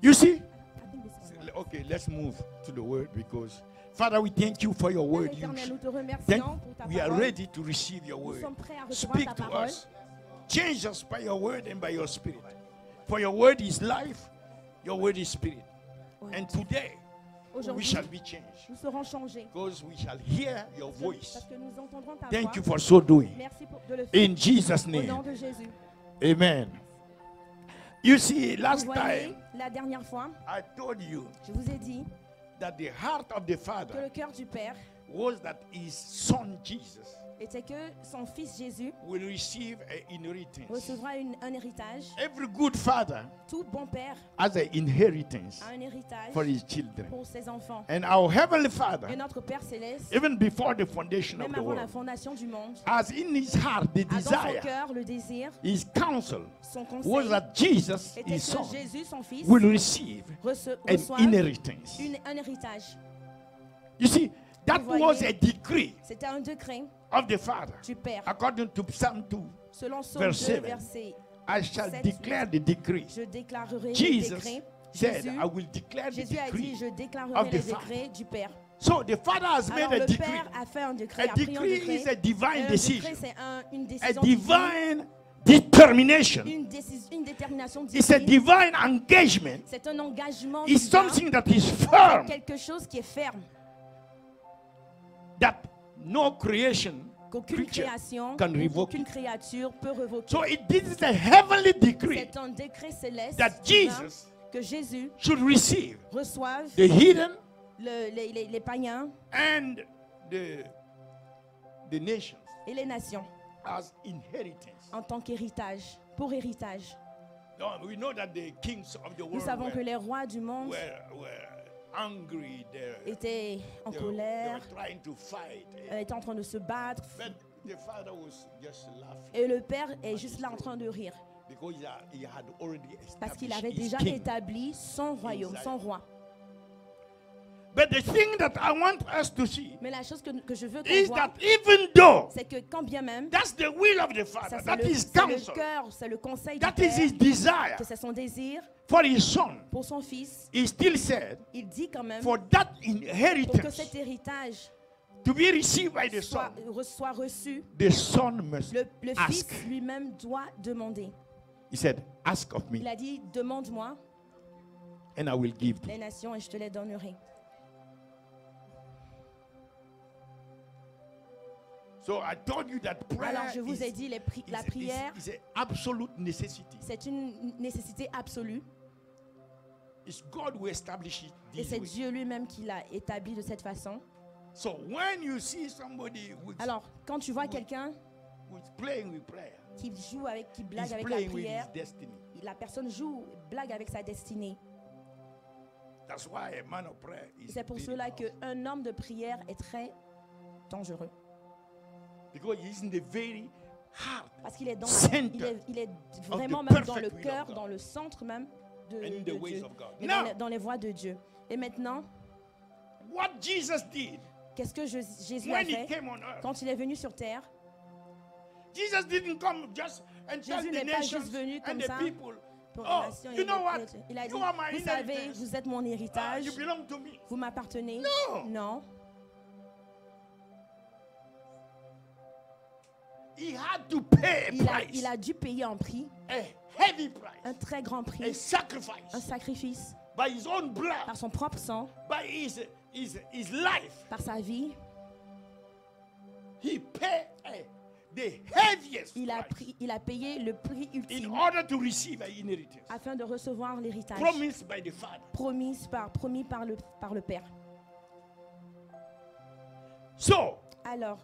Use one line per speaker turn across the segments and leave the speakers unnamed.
You see? Okay, let's move to the word because Father, we thank you for your word.
Nous te remercions
Thank,
pour ta
we are
parole.
ready to receive your
Nous
word.
sommes prêts à recevoir
Speak
ta
to
parole.
us. Change us by your word and by your spirit. For your word is life, your word is spirit. And today, we
Aujourd'hui,
shall be changed
nous serons changés.
because we shall hear your voice.
Parce que nous entendrons ta
Thank
voix.
you for so doing.
Merci de le faire.
In Jesus'
Au
name.
nom de Jésus.
Amen. You see,
Vous
last
voyez,
time
la dernière fois,
I told you
je vous ai dit
that the heart of the
que
Father
le cœur du Père
was that his son Jesus
était que son fils Jésus
will receive an inheritance.
recevra un héritage.
Every good father
Tout bon père
has an inheritance
a un héritage
for his children.
pour ses enfants.
And our heavenly Father,
Et notre Père céleste,
even before the foundation of
même
the
avant la
world,
fondation du monde,
has in his heart the
a dans son
desire,
cœur le désir,
his counsel
son
was
conseil
that Jesus,
était
his son,
que Jésus, son fils,
will receive an
reçoive
inheritance.
un héritage.
You see, that
Vous voyez,
was a decree
C'était un décret
of the Father.
du Père.
According to Psalm 2,
Selon Psaume
verse
2,
7,
verset
I shall
7,
declare the decree.
je déclarerai les
Jesus
décrets.
said,
Jésus,
I will declare the
Jésus a dit,
decree
je
of
déclarerai
the
les
Father.
décrets du Père.
So the Father has
Alors
made a
le
decree.
Père a fait un décret,
A
a pris un
decree
décret.
is a
Et
divine
un décret,
decision,
c'est une
a
décision divine,
divine determination.
une détermination
It's a
divine.
divine engagement.
C'est un engagement
It's
divin,
something that is firm,
quelque chose qui est ferme,
that no creation
qu'aucune
creature
création,
can revoke
aucune
it.
créature peut revoquer.
So this is a heavenly decree
C'est un décret céleste
that
divin,
Jesus
que Jésus
should receive
reçoive
the hidden
les païens
and the nations
et les nations
as inheritance.
en tant qu'héritage, pour héritage.
No, we know that the kings of the
Nous
world
savons que les rois du monde
were angry.
étaient en
They
colère,
were trying to fight.
étaient en train de se battre,
But the Father was just laughing
et le Père est juste là en train de rire,
because he had already
parce qu'il
established
avait
his
déjà
kingdom.
établi son royaume, son roi.
But the thing that I want us to see
Mais la chose que je veux qu'on
is
voit,
that even though
c'est que quand bien même,
that's the will of the
ça,
Father,
c'est
that
le,
is
c'est le
counsel,
cœur, c'est le conseil du
that is
Père,
his desire
que c'est son désir
for his son,
pour son fils,
he still said,
il dit quand même,
for that
pour que
inheritance
cet héritage
to be received by the
soit
son,
reçu,
the son must
le fils
ask.
lui-même doit demander.
He said, ask of
Il
me
a dit, demande-moi
and I will give thee.
les nations et je te les donnerai.
So I told you that prayer
Alors je vous ai dit, la prière,
is an absolute necessity.
c'est une nécessité absolue.
It's God who established it
Et
this
c'est
way.
Dieu lui-même qui l'a établi de cette façon.
So when you see somebody
Alors, quand tu vois quelqu'un
who's playing with prayer,
qui joue avec, qui blague
he's
avec la
playing with his
prière,
destiny.
la personne joue, blague avec sa destinée.
That's why a man of prayer is
C'est pour
very
cela
powerful.
qu'un homme de prière est très dangereux.
Because he's in the very heart
Parce qu'il est, il est vraiment
the
même dans le
perfect will
cœur,
of God.
dans le centre même de
and in the ways
Dieu,
of God.
et
Now,
dans les voies de Dieu. Et maintenant,
what Jesus did
qu'est-ce que Jésus a
when he
fait
came on earth,
quand il est venu sur terre?
Jesus didn't come just and tell
Jésus
the
n'est pas
nations
juste venu
and
comme
the
ça
people,
pour
oh,
les nations et
you know
les
what?
peuples. Il a dit,
You are my
vous savez,
inheritance.
vous êtes mon héritage,
You belong to me.
vous m'appartenez.
No.
Non.
He had to pay a price,
Il a dû payer un prix,
a heavy price,
un très grand
a
prix, un
sacrifice
sacrifice
by his own blood,
par son propre sang,
by his life.
par sa vie.
He paid the heaviest price
Il a payé le prix
in
ultime
order to receive an inheritance
afin de recevoir l'héritage
promised by the Father.
promis par le Père.
So,
Alors,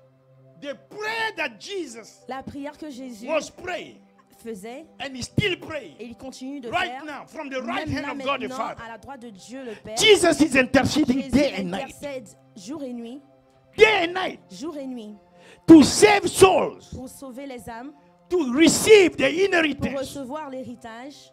the prayer that Jesus
la prière que Jésus
was praying,
faisait,
and he's still praying
et il continue de
right
faire,
now from the right
même là
hand of God the
maintenant,
Father.
à la droite de Dieu le Père,
Jesus is interceding
Jésus
day and night,
intercède jour et nuit,
day and night,
jour et nuit,
to save souls,
pour sauver les âmes,
to receive the
pour
inheritance.
recevoir l'héritage.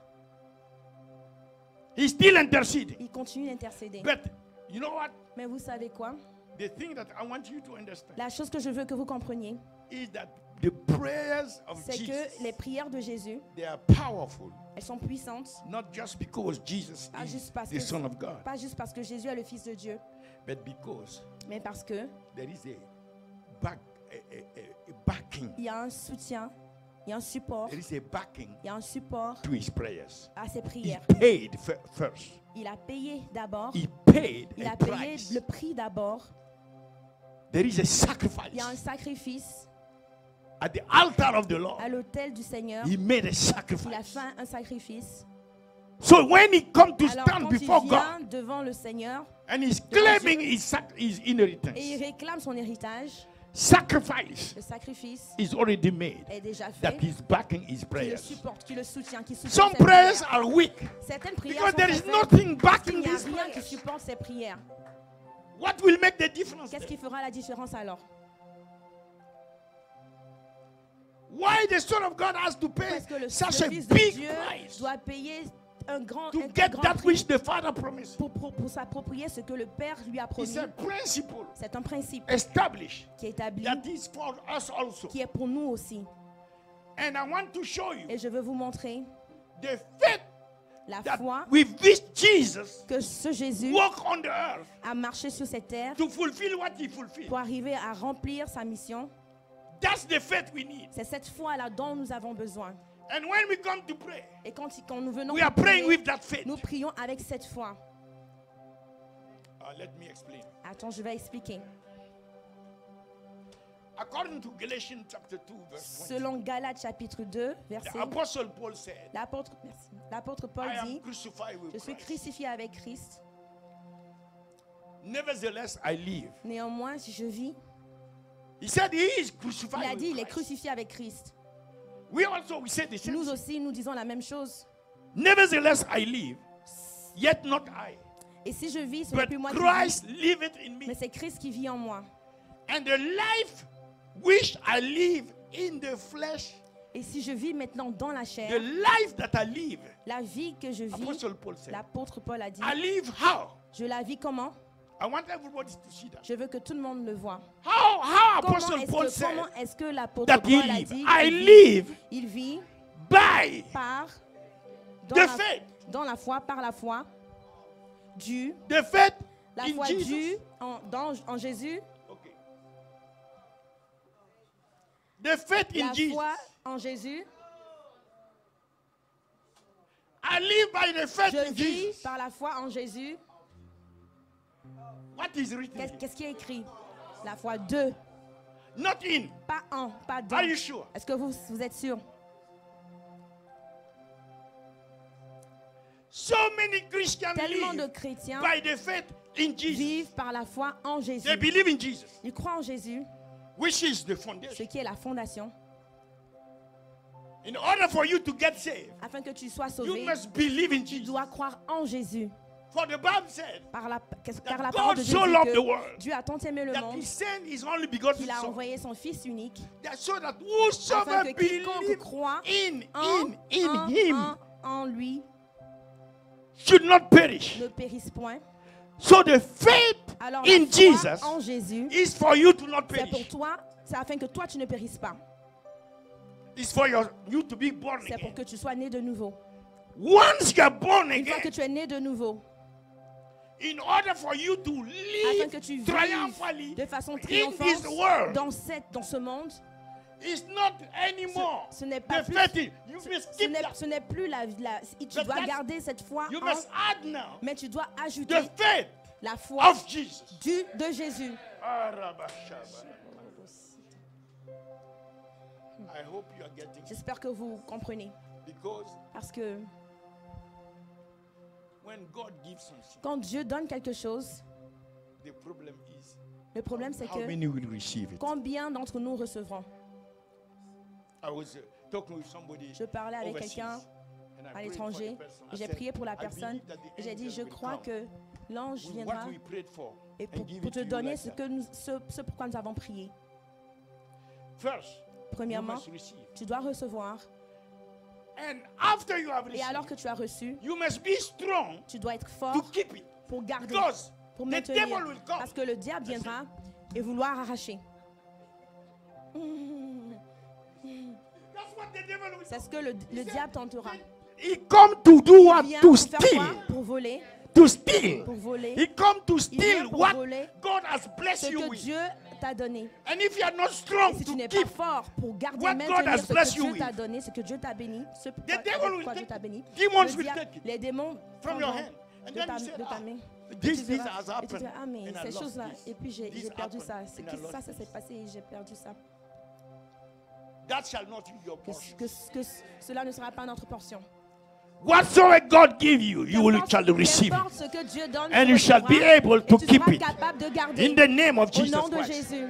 He's still interceding.
Il continue d'intercéder.
But you know what?
Mais vous savez quoi?
The thing that I want you to understand
La chose que je veux que vous compreniez,
is that the prayers of
c'est
Jesus,
que les prières de Jésus,
they are powerful,
elles sont puissantes,
not just because Jesus
pas
is
juste parce
the Son of God,
pas juste parce que Jésus est le Fils de Dieu,
but because
mais parce que
there is a backing.
il y a un soutien, il y a un support,
There is a backing
il y a un support
to his prayers.
à ses
He
prières.
paid first.
Il a payé d'abord,
He paid
il
a
a payé
price.
le prix d'abord.
There is a
Il y a un
sacrifice.
sacrifice
At the altar of the Lord,
à l'autel du Seigneur.
he made a
Il a
sacrifice.
fait un sacrifice.
So when he come to
Alors
stand
quand
before
il
God
vient devant le Seigneur
and he's claiming his
et il
inheritance,
réclame son héritage,
sacrifice
le sacrifice
is already made.
est déjà
That
fait,
is backing his
qui le
prayers.
supporte, qui le soutient, qui soutient
Some
ses
prayers
prières.
are weak
Certaines prières
because
sont
there is
faibles
nothing
parce qu'il
backing
n'y a
these
rien qui
prayers.
supporte ces prières.
What will make the difference?
Qu'est-ce qui fera la différence alors?
Why the Son of God has to pay
Parce que le
such a
Fils de
big
Dieu
price
doit payer un grand
to
un
get
grand
that
prix
which the Father promised?
pour s'approprier ce que le Père lui a promis.
It's a principle
C'est un principe
established
qui est établi,
that is for us also.
qui est pour nous aussi.
And I want to show you
Et je veux vous montrer
the faith
la
that
foi
with which Jesus
que ce Jésus
walked on the earth
a marché sur cette terre
to fulfill what he fulfilled.
pour arriver à remplir sa mission.
That's the faith we need.
C'est cette foi-là dont nous avons besoin.
And when we come to pray,
Et quand nous venons
we are
pour
praying
prier,
with that faith.
nous prions avec cette foi.
Let me explain.
Attends, je vais expliquer.
According to Galatians chapter 2, verse 20,
Selon Galates chapitre 2,
the
verset,
Apostle Paul said,
l'apôtre Paul
I am
dit,
crucified
je
with
suis
Christ.
crucifié avec Christ.
Nevertheless, I live.
Néanmoins, si je vis,
He said he is
il
crucified
a dit,
with
il est
Christ.
crucifié avec Christ.
We say the same
Nous
thing.
aussi, nous disons la même chose.
Nevertheless, I live, yet not I,
Et si je vis, ce n'est
but
plus moi qui vis,
Christ liveth in
mais
me.
c'est Christ qui vit en moi.
And the life which I live in the flesh,
Et si je vis maintenant dans la
the
chair,
life that I live,
la vie que je vis,
Apostle Paul said,
l'apôtre Paul a dit,
I live how?
je la vis comment?
I want everybody to see that.
Je veux que tout le monde le voie.
How Apostle Paul said
Comment est-ce que l'apôtre
that he
Paul a
live?
dit
I
qu'il vit?
live
Il vit
by
par
the
dans
faith.
dans la foi, par la foi, due,
The faith
la
in
foi
Jesus.
due en Jésus,
Okay. The faith in
la
Jesus.
foi en Jésus.
I live by the faith
Je
in
vis
Jesus.
par la foi en Jésus.
What is written here?
Qu'est-ce qui est écrit? La foi de,
Not in.
pas en, pas dans.
Are you sure?
Est-ce que vous êtes sûr?
So many Christians
Tellement de
live
chrétiens
by the faith in Jesus.
vivent par la foi en Jésus.
They believe in Jesus,
Ils croient en Jésus,
which is the
ce
foundation.
qui est la fondation.
In order for you to get saved,
Afin que tu sois
you
sauvé,
must believe in
tu
Jesus.
dois croire en Jésus.
For the Bible said
Car la
that
parole de
God
Dieu
so
dit
loved the
que
world
Dieu a tant aimé le
that
monde
He sent His only begotten
qu'il a
Son,
envoyé son Fils unique
that so that
afin
whosoever
que quiconque
believes
croit
in
en
Him
en lui
should not perish.
ne périsse point.
So the faith
Alors
in
la foi
Jesus
en Jésus,
is for you to not
c'est pour
perish.
toi, c'est afin que toi tu ne périsses pas.
It's for you to be born
C'est pour
again.
que tu sois né de nouveau.
Once you are born
Une fois que
again,
tu es né de nouveau,
in order for you to
afin que
live
tu vives
triumphantly
de façon
in this
triomphante
world,
dans ce monde,
it's not anymore
ce n'est pas
the
plus,
faith in. You must keep that.
ce n'est plus tu
But
dois
that's-
garder cette foi,
You
en-
must add now
mais tu dois ajouter
the faith
la foi
of Jesus.
de Jésus.
I hope you are getting it.
J'espère que vous comprenez.
Because
Parce que
when God gives something,
quand Dieu donne quelque chose,
the problem is
le problème c'est
how
que
many will receive it.
combien d'entre nous recevront?
I was talking with somebody
Je parlais avec
overseas,
quelqu'un
and I
à
prayed
l'étranger
for the person. I
et j'ai
said,
prié pour la
I
personne
believe that the
et j'ai dit
angel
je
will
crois
come
que l'ange
with
viendra
what we prayed for
et
and give
pour
it
te
to you
donner
like
ce,
that.
que ce pourquoi nous avons prié.
First, you
Premièrement,
must receive.
tu dois recevoir
And after you have
et alors
received,
que tu as reçu,
you must be strong
tu dois être
to
fort
keep it.
pour garder,
Because
pour
the
maintenir.
devil will come.
Parce que le diable viendra et vouloir arracher.
what the devil will
C'est
do.
ce que le diable tentera.
He come to do what?
Il vient
To
pour faire
steal.
quoi? Pour voler.
To steal.
Pour voler.
He come to
Il vient
steal
pour
what
voler
God has blessed
ce
you
que
with.
Dieu t'a donné.
And if you are not
Et
strong
si tu
to
n'es pas
keep,
fort pour garder,
what God
maintenir
has
ce
blessed
que
you
Dieu
with,
t'a donné, ce que Dieu t'a béni, ce
the devil will
quoi Dieu
take
t'a béni,
demons
le
will
diable-
take it
les démons
from your
prendront
hand. And
de
then
ta,
you say,
de ta main.
this
Et tu
has
diras, et tu
happened.
diras, ah mais
and I
ces
lost
choses-là,
this.
et puis j'ai
This
perdu
happened,
ça,
and I lost
ça s'est
this.
passé et j'ai perdu ça.
That shall not be your portion.
Que cela ne sera pas notre portion.
Whatsoever God give you, you will shall receive it.
Qu'importe ce que Dieu donne,
And
tu
you shall be
recevras,
able
et
to
tu
keep
seras
it.
capable de garder
In the name of
au
Jesus
nom de
Christ.
Jésus.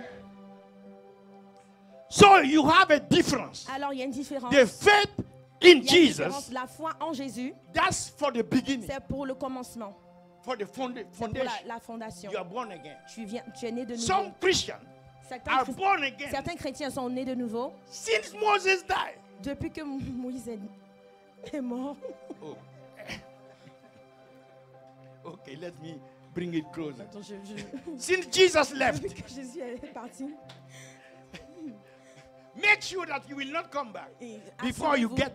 So you have a difference.
Alors il y a une différence.
The faith in
Il y a une différence.
Jesus,
La foi en Jésus,
that's for the beginning,
c'est pour le commencement,
for the
pour
foundation.
la fondation.
You are born again.
Tu es né de nouveau.
Some Christians are born again
Certains chrétiens sont nés de nouveau
since Moses died.
depuis que Moïse est mort.
Oh. Okay, let me bring it closer.
Attends,
Since Jesus left,
depuis que Jésus est parti.
make sure that you will not come back
Et
before you get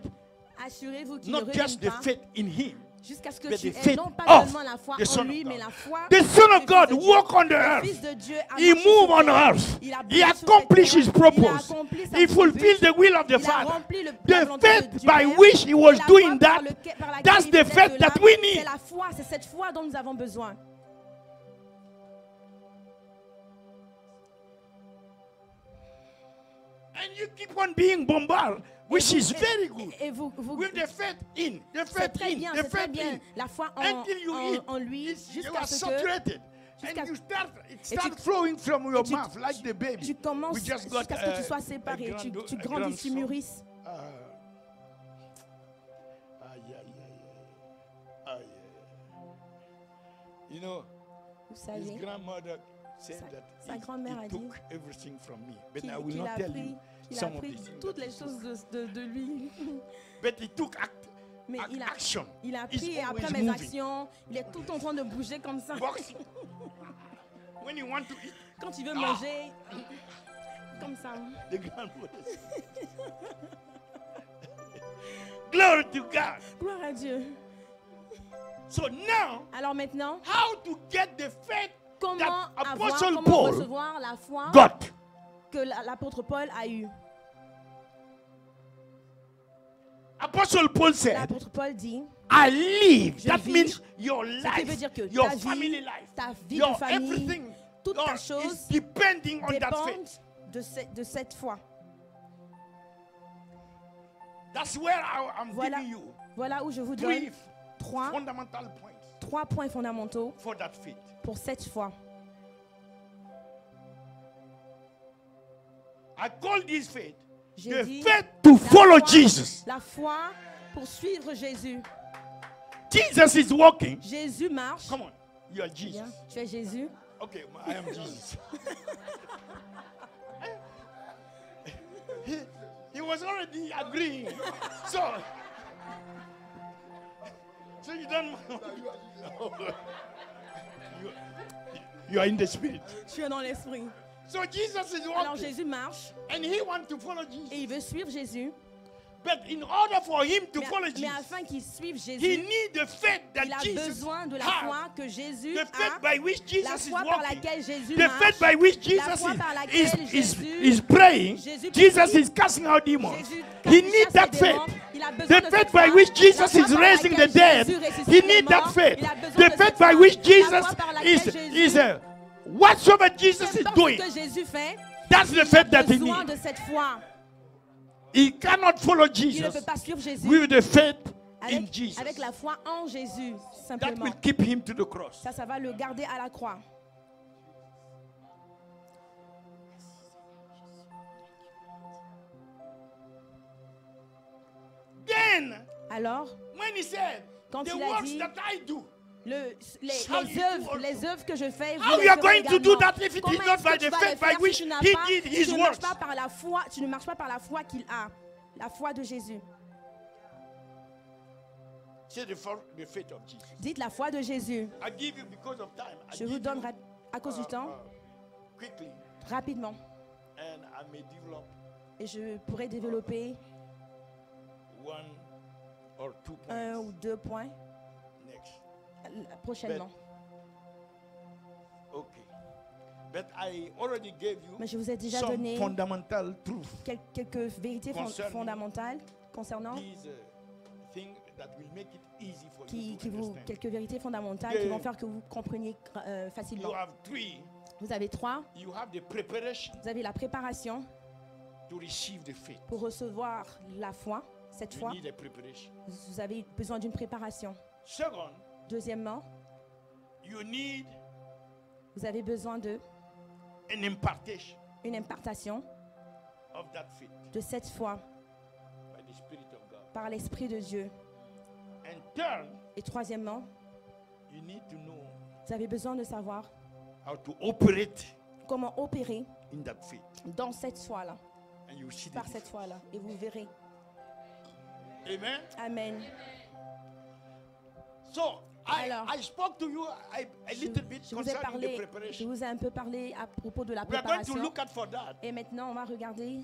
assurez-vous qu'il ne
not
revienne
just the
pas
faith in Him,
jusqu'à ce que
but
tu
the
aies
faith
non pas
of
seulement la foi
the Son
en lui,
of
mais
God.
la foi
The Son
du
of God
Fils de
walk
Dieu.
on the
Le
earth.
Fils de Dieu a
He
marché
moved
sur
on
terre.
earth.
Il a
He
bougé sur
accomplished
cette
His
terre. Il a
purpose.
accompli sa
He fulfilled
but.
the will of the
Il a
Father.
rempli la
The
volonté
faith
du
by
Père.
which He was
Et la
doing
foi
that,
par laquelle
that's
il
the
faisait
faith
cela,
that we
c'est
need.
la foi, c'est cette foi dont nous avons besoin.
And you keep on being bombarded, which is very good.
Et vous
With the faith in, the
c'est
faith
très
in,
bien,
the
c'est très
faith
bien.
in.
La foi
Until you eat,
en lui,
you
jusqu'à
are
ce que
saturated.
jusqu'à-
And you start, it
tu-
starts flowing from your
tu-
mouth like the baby.
tu commences
We just got
jusqu'à ce que tu sois séparé, tu
a
grandis, tu
grandson.
mûrisses.
You know,
Vous
his
savez,
grandmother said that
sa
he
grand-mère a dit
took everything from me. But
qu'il
I will
qu'il
not
a
tell
pris,
you
qu'il a
some of
pris
these things
toutes
that
les
he
choses
said.
de lui.
But he took
Mais il a
action.
Il a
He's
pris et
always
après mes
moving.
actions, il est tout en train de bouger comme ça.
Boxing. When you want to eat,
Quand il veut manger, comme ça.
the grandmother. Glory to God.
Gloire à Dieu.
So now,
Alors maintenant,
how to get the faith
comment
that
avoir,
Apostle
comment
Paul
recevoir la foi
got?
que l'apôtre Paul a eue?
Apostle Paul said,
L'apôtre Paul dit,
I live.
Je
That
vis.
means your
ce qui veut
life,
dire que
your
ta
family
vie,
life,
ta vie
your
de famille,
everything
toute ta
is
chose
depending on that
dépendent
faith.
de cette foi.
That's where I'm
Voilà,
giving you
voilà où je vous
three
donne trois
fundamental points
points fondamentaux
for that faith.
pour cette foi.
I call this faith
J'ai
the
dit
faith to
la
follow
foi-
Jesus.
La foi pour suivre Jésus.
Jesus is walking.
Jésus marche.
Come on, you are Jesus.
Bien, tu es Jésus.
Okay, I am Jesus. he was already agreeing. So you don't. you are in the spirit.
Tu es dans l'esprit.
So Jesus is
Alors
walking,
Jésus marche
and he wants to follow Jesus.
et il veut suivre Jésus.
But in order for him to follow
Mais
Jesus,
afin qu'il suive
he
Jésus,
needs the faith that
il a
Jesus
besoin de la
has.
foi que Jésus
The faith
a.
by which
La
Jesus is
foi par
walking.
laquelle Jésus
The
marche.
faith by which
La
Jesus
foi par laquelle Jésus-
is praying.
Jésus
Jesus
prie.
is casting out demons.
Jésus
He
chasse
needs that
les
faith.
démons. Il a besoin
The
de
faith
cette
by
foi.
which
La
Jesus
foi
is
par
raising the
laquelle
dead.
Jésus ressuscite
He
les
needs that
morts.
faith.
Il a besoin
The
de
faith
cette
by
foi.
which
La
Jesus
foi par laquelle
is
Jésus-
whatsoever Jesus is
Peu importe
doing.
ce que Jésus fait,
That's the
il a
faith that he
besoin
needs.
de cette foi.
He cannot follow
Il ne
Jesus
peut pas suivre Jésus
with the faith in
avec,
Jesus.
avec la foi en Jésus,
That
simplement.
will keep him to the cross.
Ça va le garder à la croix.
Then,
Alors,
when he said,
Quand
the
il a
works
dit,
that I do, Shall you do
les œuvres que je fais, vous
how
les
you are
ferez
going to do
également.
that if it
Comment
is not
est-ce
by
que tu
the
vas
faith
les
by
faire
which
si tu n'as
he
pas-
did
tu
his
ne marches
works?
pas par la foi, tu ne marches pas par la foi qu'il a, la foi de Jésus.
Say the faith of Jesus.
Dites la foi de Jésus.
I give you because of time. I
Je vous
give
donne
you,
à cause du temps,
quickly,
rapidement,
and I may develop
et je pourrai développer
one or two points.
Un ou deux points
Next.
prochainement.
Okay. But I already gave you
Mais je vous ai déjà
some
donné
fundamental truth.
quelques vérités
Concerning
fondamentales concernant
These things that will make it easy for you to understand.
quelques vérités fondamentales qui vont faire que vous compreniez facilement.
You have three.
Vous avez trois.
You have the preparation
Vous avez la préparation
to receive the faith.
pour recevoir la foi. Cette
You
foi,
need a preparation.
vous avez besoin d'une préparation.
Second,
Deuxièmement,
you need
vous avez besoin
an impartation
une impartation
of that faith
de cette foi
by the Spirit of God.
par l'Esprit de Dieu.
And third,
Et troisièmement,
you need to know
vous avez besoin de savoir
how to operate
comment opérer
in that faith.
dans cette foi-là,
And you see the
par cette
difference.
foi-là. Et vous verrez.
Amen.
Amen.
So
Alors,
I spoke to you a little bit
Je vous ai
concerning the
parlé, je
preparation.
vous ai un peu parlé à propos de la
We are going to
préparation.
look at for that.
Et maintenant, on va regarder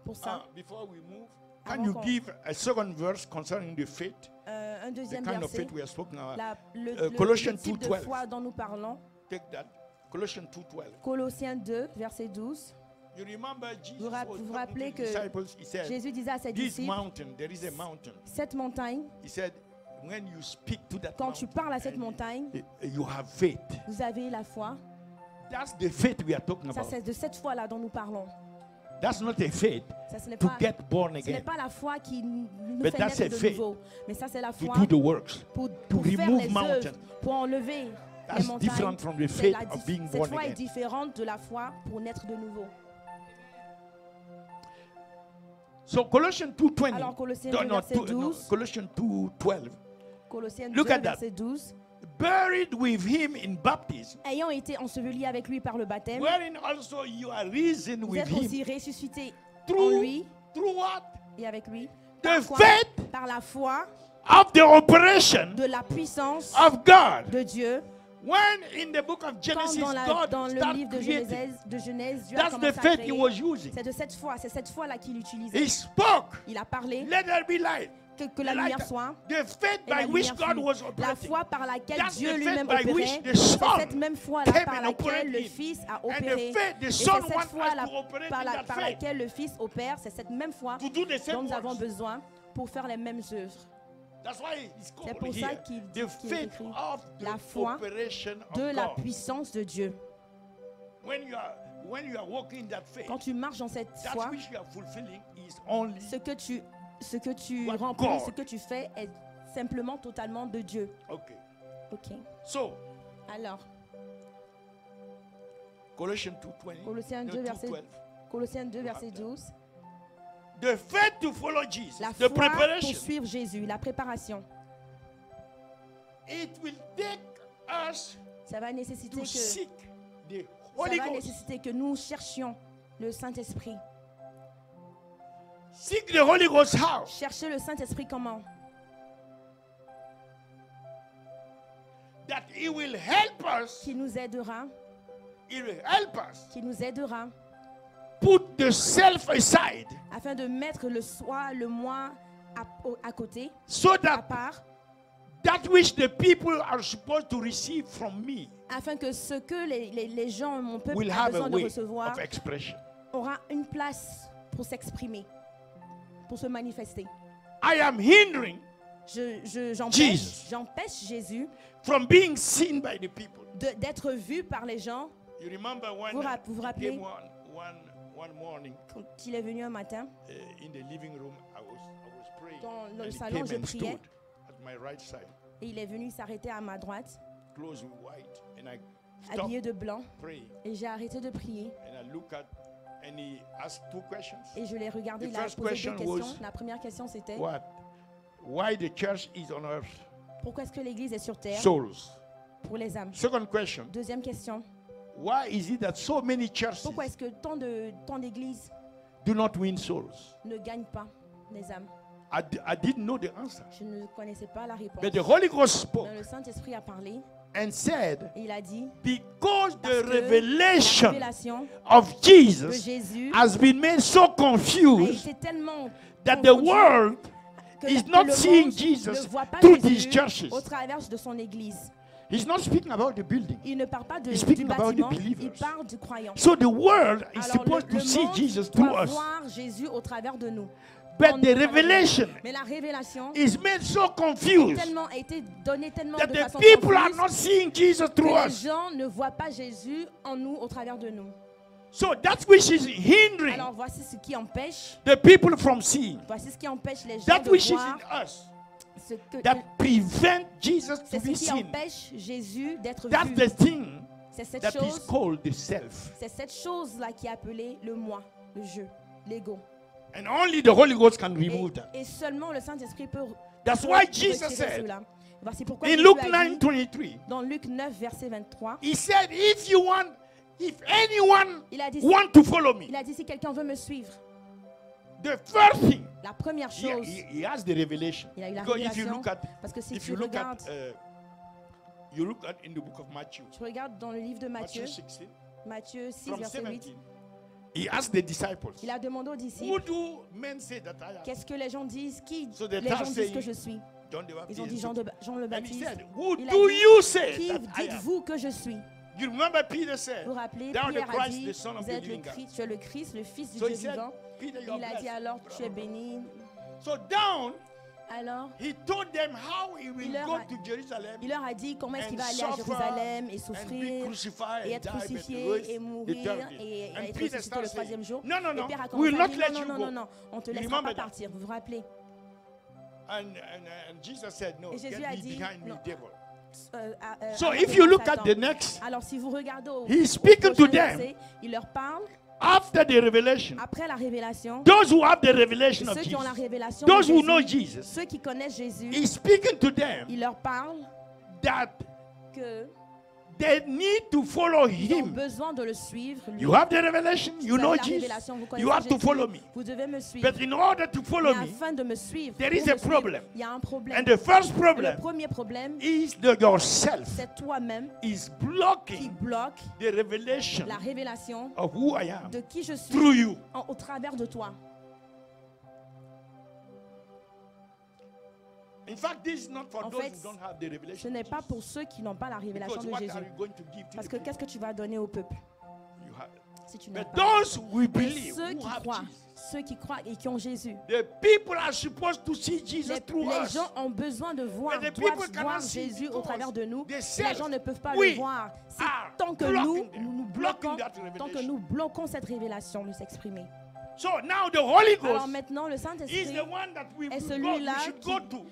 pour ça.
Before we move,
Avant
can you
qu'on-
give a second verse concerning the faith,
Un
the
deuxième
kind of
verset,
faith we are speaking about?
le
Colossians
type de
2:12.
foi dont nous parlons.
Take that. Colossians 2:12.
Colossiens 2, verset 12.
You remember Jesus
Vous
was
vous
talking
rappelez
to
que
his disciples. He said,
Jésus disait à ses
"This
disciples,
mountain, there is a mountain."
cette montagne,
He said, "When you speak to that
quand tu
mountain,
parles à cette
and
montagne,
you have faith."
vous avez la foi.
That's the faith we are talking
Ça,
about.
c'est de cette foi-là dont nous parlons.
That's not a faith
Ça, ce n'est
to
pas,
get born
ce n'est
again,
pas la foi qui nous
But
fait
that's
naître
a
de
faith
nouveau. Mais ça, c'est la
to
foi
do the works.
pour faire
remove
les
mountains.
œuvres, pour enlever les
That's
montagnes.
different from the
C'est
faith
la
of being
cette
born
foi est
again.
différente de la foi pour naître de nouveau.
So Colossians 2:20.
Alors, Colossiens
No,
2,
no,
verset 12.
Colossians 2:12.
Colossiens 2,
Look at that.
verset 12.
Buried with him in baptism,
Ayant été ensevelis avec lui par le baptême,
wherein also you are risen
vous
with
êtes
him
aussi ressuscités en
through,
lui
through what?
et avec lui.
The
Par quoi?
faith
Par la foi
of the operation
de la puissance
of God.
de Dieu.
When in the book of
Quand
Genesis, God
dans le
started
livre de
creating.
Genèse, Dieu a
That's the
commencé à
faith he
créer.
was using.
C'est de cette foi, c'est cette foi-là qu'il utilisait.
He spoke,
Il a parlé
let there be light.
que la
The
lumière
light-
soit.
The faith
Et la
by which
lumière
God
fut.
was
La
operating.
foi par laquelle
That's
Dieu
the
lui-même
faith by which
opérait,
the
c'est
Son
cette même foi-là
came
par
and
laquelle
operated
le
in.
Fils a
And the
opéré.
faith the
Et
Son
c'est
wants
cette
us
foi-là
to operate
par,
in that
par
faith.
laquelle le Fils opère, c'est cette même foi
To do the same
dont nous avons
works.
besoin pour faire les mêmes œuvres.
That's why it's
C'est
called
pour ça
here
qu'il
the
qu'il est
faith
écrit
of
la
the
foi
operation
de
of
la
God.
puissance de Dieu.
When you are walking that faith,
Quand tu marches dans cette
that
foi,
which you are fulfilling is only
ce que tu
What
remplis,
God.
ce que tu fais est simplement totalement de Dieu.
okay.
Ok.
So
Alors,
Colossians 2:20,
Colossiens
no,
2, verset
2:12.
Colossiens 2, verset 12.
The faith to follow Jesus,
La
the
foi
preparation.
pour suivre Jésus, la préparation.
It will take us
Ça va nécessiter
to
que
seek the
ça
Holy
va
Ghost.
nécessiter que nous cherchions le Saint-Esprit.
Seek the Holy Ghost how?
Chercher le Saint-Esprit comment?
That He will help us.
Qui nous aidera,
He will help us
qui nous aidera
put the self aside
afin de mettre le soi, le moi à côté,
so
à
that
part,
that which the people are supposed to receive from me
afin que ce que les gens, mon peuple,
will
a
have a
besoin de
way
recevoir,
of expression.
aura une place pour s'exprimer, pour se manifester.
I am hindering
J'empêche Jésus
from being seen by the people.
d'être vu par les gens.
You remember when
Vous
he
vous rappelez
came one morning
quand il est venu un matin
in the living room, I was praying.
dans
And
le
he
salon,
came
je
and
priais
stood at my right side,
et il est venu s'arrêter à ma droite,
clothes with white, and I
habillé
stopped
de blanc,
praying.
et j'ai arrêté de prier
And I look at, and he asked two questions.
et je l'ai regardé.
The
Il a
first
posé
question
deux questions.
was,
La première question c'était
What? Why the church is on earth?
pourquoi est-ce que l'Église est sur terre?
Souls.
Pour les âmes.
Second question.
Deuxième question,
Why is it that so many churches
pourquoi est-ce que tant d'églises
do not win souls?
ne gagnent pas les âmes?
I didn't know the answer.
Je ne connaissais pas la réponse.
But the Holy Ghost spoke
Mais le Saint-Esprit a parlé
and said,
et il a dit
because
parce
the
que la
revelation
révélation
of
de
Jesus
Jésus
has been made so
a
confused
été tellement
that the
confondue
world He's
que
not
le
seeing
monde
Jesus
ne voit pas
through these
Jésus
churches.
au travers de son église.
He's not speaking about the building.
Il ne parle pas
He's
du
speaking about the
bâtiment, il
believers.
parle du croyant.
So the world is
Alors
supposed to
le
see
monde
Jesus through
doit
us.
voir Jésus au travers de nous.
But
En
the
nous, au travers de nous.
revelation
Mais la révélation
is made so confused
a été donnée tellement
that
de
the
façon
people are
confuse
not seeing Jesus
que
through
les
us.
gens ne voient pas Jésus en nous, au travers de nous.
So that's which is hindering
Alors voici ce qui empêche,
the people from seeing.
voici ce qui empêche les gens
That
de
which is
voir
in us
ce que
that prevent Jesus
c'est
to
ce
be
qui
seen.
empêche Jésus d'être
That's
vu.
the thing
C'est cette
that is
chose,
called the self.
c'est cette chose-là qui est appelée le moi, le je, l'ego.
And only the Holy Ghost can remove that.
Et seulement le Saint-Esprit peut
That's
peut
why
retirer
Jesus said
cela. Voici pourquoi
in
Jésus
Luke
a dit,
9:23,
dans Luc 9, verset 23,
he said, if anyone
il a dit,
want to follow me,
il a dit si quelqu'un veut me suivre,
the first thing,
la première chose,
he has the revelation.
il a eu la
Because if you
révélation,
look at,
parce que si
if
tu
you look at,
regardes,
you look at in the book of Matthew,
tu regardes dans le livre de Matthieu,
Matthieu 16,
Matthieu 6,
from
verset 8,
17, he asked the disciples,
il a demandé aux
who
disciples,
do men say that I am?
qu'est-ce que les gens disent,
So
les
they
gens
start
disent
saying,
que je suis.
John the
Ils ont dit
Baptist.
Jean le
And he
Baptiste.
said, who
Il a
do
dit,
you say
qui
that I am?
dites-vous que je suis?
You remember Peter said,
Vous vous rappelez,
thou art the
Pierre a
Christ,
dit,
the Son of
vous
the
êtes le
living God.
Christ, tu es le Christ, le Fils du
So
Dieu
he said,
vivant.
Peter, you are
Il a dit
blessed.
alors, tu es béni.
So down,
Alors,
he told them how he will
Il leur
go
a-
to Jerusalem
il leur a dit comment est-ce qu'il va
and
aller à
suffer
Jérusalem et
and be
souffrir
crucified
et
and
être
die, but
crucifié
raised
et
the
mourir
third day.
et
And
être
Peter
ressuscité le
started
troisième
saying,
jour.
no, no,
Et
no,
Pierre a
we
commencé
will
à
not
dire,
let
non,
you
non,
go.
non, non, on ne te
You
laissera
remember
pas
that?
partir. Vous vous rappelez?
And Jesus said, no,
Et Jésus
get
a
thee
dit,
behind me,
non.
devil.
So
So if you look at the next,
alors si vous regardez au
he's speaking to
prochain
them
verset, il leur parle
after the revelation.
après la révélation.
Those who have the revelation of
Ceux qui ont la
Jesus,
révélation
those
de
who know
Jésus,
Jesus,
ceux qui connaissent Jésus,
he's speaking to them
il leur parle
that
que
they need to follow
ils ont
him.
besoin de le suivre. lui.
You have the revelation, you
Vous
know
avez la
Jesus,
révélation, vous connaissez
you have to
Jésus,
follow me.
Vous devez me suivre.
But in order to follow
Mais
me,
afin de me suivre,
there
pour
is
me
a
suivre,
problem.
il y a un problème.
And the first
Le
problem
premier problème,
is that yourself
c'est toi-même
is
qui
blocking
bloque
the revelation
la révélation
of who I am
de qui je suis
through you.
au travers de toi.
In fact, this is not for
En
those
fait,
who don't have the
Ce
revelation.
n'est
of
pas
Jesus.
pour ceux qui n'ont pas la révélation
Because
de
what
Jésus.
are you going to give to
Parce
the
que
people?
qu'est-ce que tu vas donner au peuple
You have.
si tu n'as
But
pas?
those who
Mais
believe,
ceux
who
qui
have
croient,
Jesus,
ceux qui croient et qui ont Jésus,
the people are supposed to see Jesus through
les
us.
gens ont besoin de voir,
But the
doivent
people cannot
voir
see
Jésus au
because
travers de nous.
they
Les
self,
gens ne peuvent pas
we
le voir. Si
are
tant que
blocking them,
nous
blocking
bloquons,
that
tant que
revelation.
nous bloquons cette révélation de s'exprimer.
So now the Holy
Alors
Ghost
maintenant, le
is
Saint-Esprit
the one that we,
est
we
celui-là
should go to.